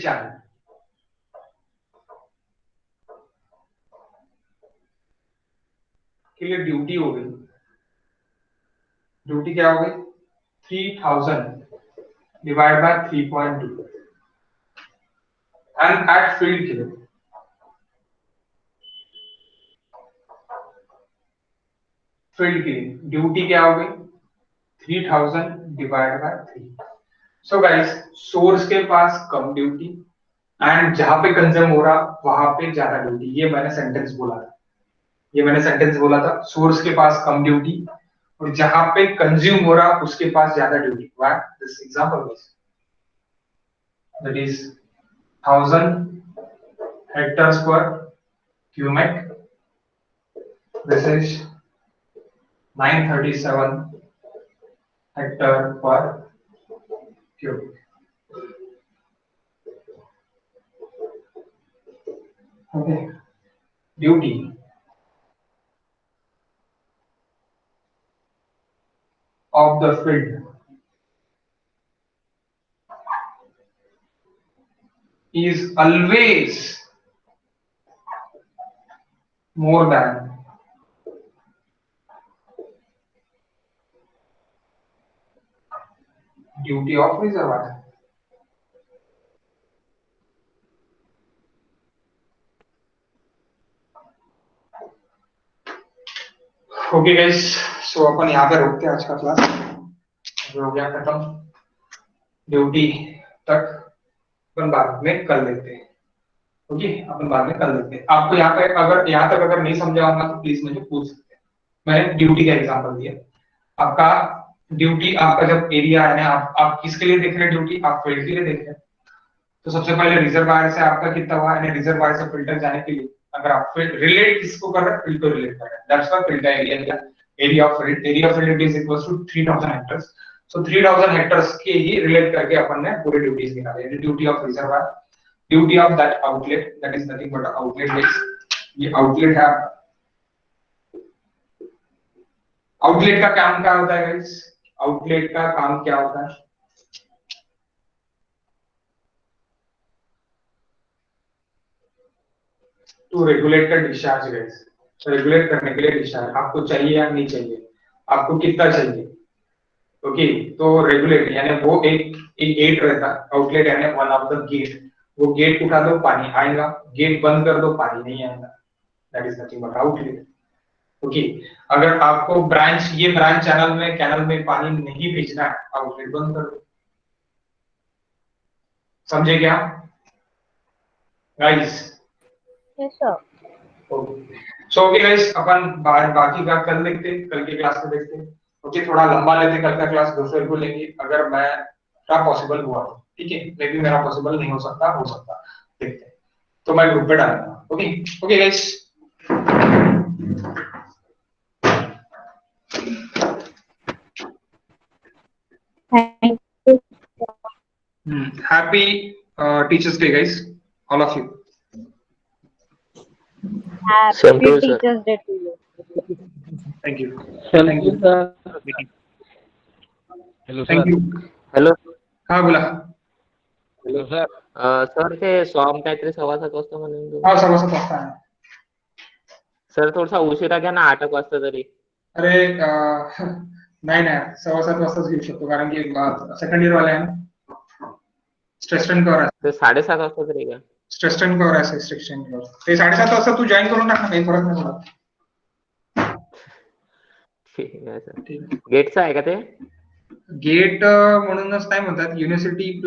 channel के लिए ड्यूटी हो गई. ड्यूटी क्या हो गई 3,000 divided by 3.2 and at field के लिए ड्यूटी क्या हो गई 3,000 divided by 3. So guys, source के पास कम ड्यूटी एंड जहां पे कंज्यूम हो रहा वहां पे ज्यादा ड्यूटी. ये मैंने सेंटेंस बोला था. सोर्स के पास कम ड्यूटी और जहां पे कंज्यूम हो रहा उसके पास ज्यादा duty. Why this example is that is 1000 hectares पर क्यूबिक. दिस इज 937 हेक्टेयर पर cubic. Okay. Duty of the field is always more than duty of reservoir. Okay guys, so अपन यहाँ पे रोकते हैं आज का क्लास. हो गया खत्म. ड्यूटी तक अपन बाद में कर लेते हैं. ओके, अपन बाद में कर लेते हैं. आपको यहाँ पे अगर यहाँ तक अगर नहीं समझा होगा तो प्लीज मुझे पूछ सकते हैं. मैंने ड्यूटी का एग्जांपल दिया. आपका ड्यूटी आपका जब एरिया है ना, आप किसके लिए देख रहे हैं ड्यूटी? आप फील्ड के लिए देख रहे हैं. तो सबसे पहले रिजर्वायर से आपका कितना हुआ है, रिजर्वायर से फिल्टर जाने के लिए अगर आप रिलेट किसको कर रहे हैं, फील्ड को रिलेट कर रहे हैं. दैट्स व्हाई फील्ड का area of field is equal to 3,000 hectares. So 3,000 hectares के ही रिलेट करके अपन ने पूरे ड्यूटीज निकाले. Duty of reservoir, duty of that outlet, that is nothing but outlet base. ये आउटलेट है. आउटलेट का काम क्या होता है गाइस? आउटलेट का काम क्या होता है? To regulate the discharge guys. Regulate करने के लिए डिस्चार्ज आपको चाहिए या नहीं चाहिए, आपको कितना चाहिए. ओके, तो रेगुलेट यानी वो एक गेट रहता है. आउटलेट यानी वन ऑफ द गेट. वो गेट उठा दो पानी आएगा, गेट बंद कर दो पानी नहीं आएगा. That is nothing but outlet. Okay, अगर आपको ये ब्रांच कैनल में पानी नहीं भेजना है, आउटलेट बंद कर दो. समझे क्या guys? Yes sir. So okay guys, अपन बाकी का कल देखते, कल के क्लास में देखते. ओके, थोड़ा लंबा लेते कल का क्लास, दोपहर को लेंगे अगर मेरा पॉसिबल हुआ तो. ठीक है, मे बी मेरा पॉसिबल नहीं हो सकता, देखते हैं. तो मैं ग्रुप पे डालूंगा. Okay okay guys, thank you. happy Teachers Day guys, all of you. Happy Same to you, sir. Teachers Day to you. Thank you Thank you, sir. Hello, sir. Thank you hello हा बोला. Hello, sir. सर ते song काहीतरी 7:15 वाजता म्हणून तुम्ही. हा 7:15 वाजता आहे. सर थोडासा उशिरा घ्या ना 8 वाजता तरी. अरे नाही 7:15 वाजताच घेऊ शकतो कारण की सेकंड इयर वाले आहे ना. स्ट्रेस्टन कव्हर आहे. ते 7:30 वाजता तरी घ्या. स्ट्रेस्टन कव्हर आहे. स्ट्रेस्टन कव्हर ते 7:30 वाजता तू जॉईन करून टाक ना, काही फरक नाही पडत. ठीक आहे सर. ठीक आहे. गेटचं आहे का ते? गेट म्हणूनच काय म्हणतात युनिव्हर्सिटी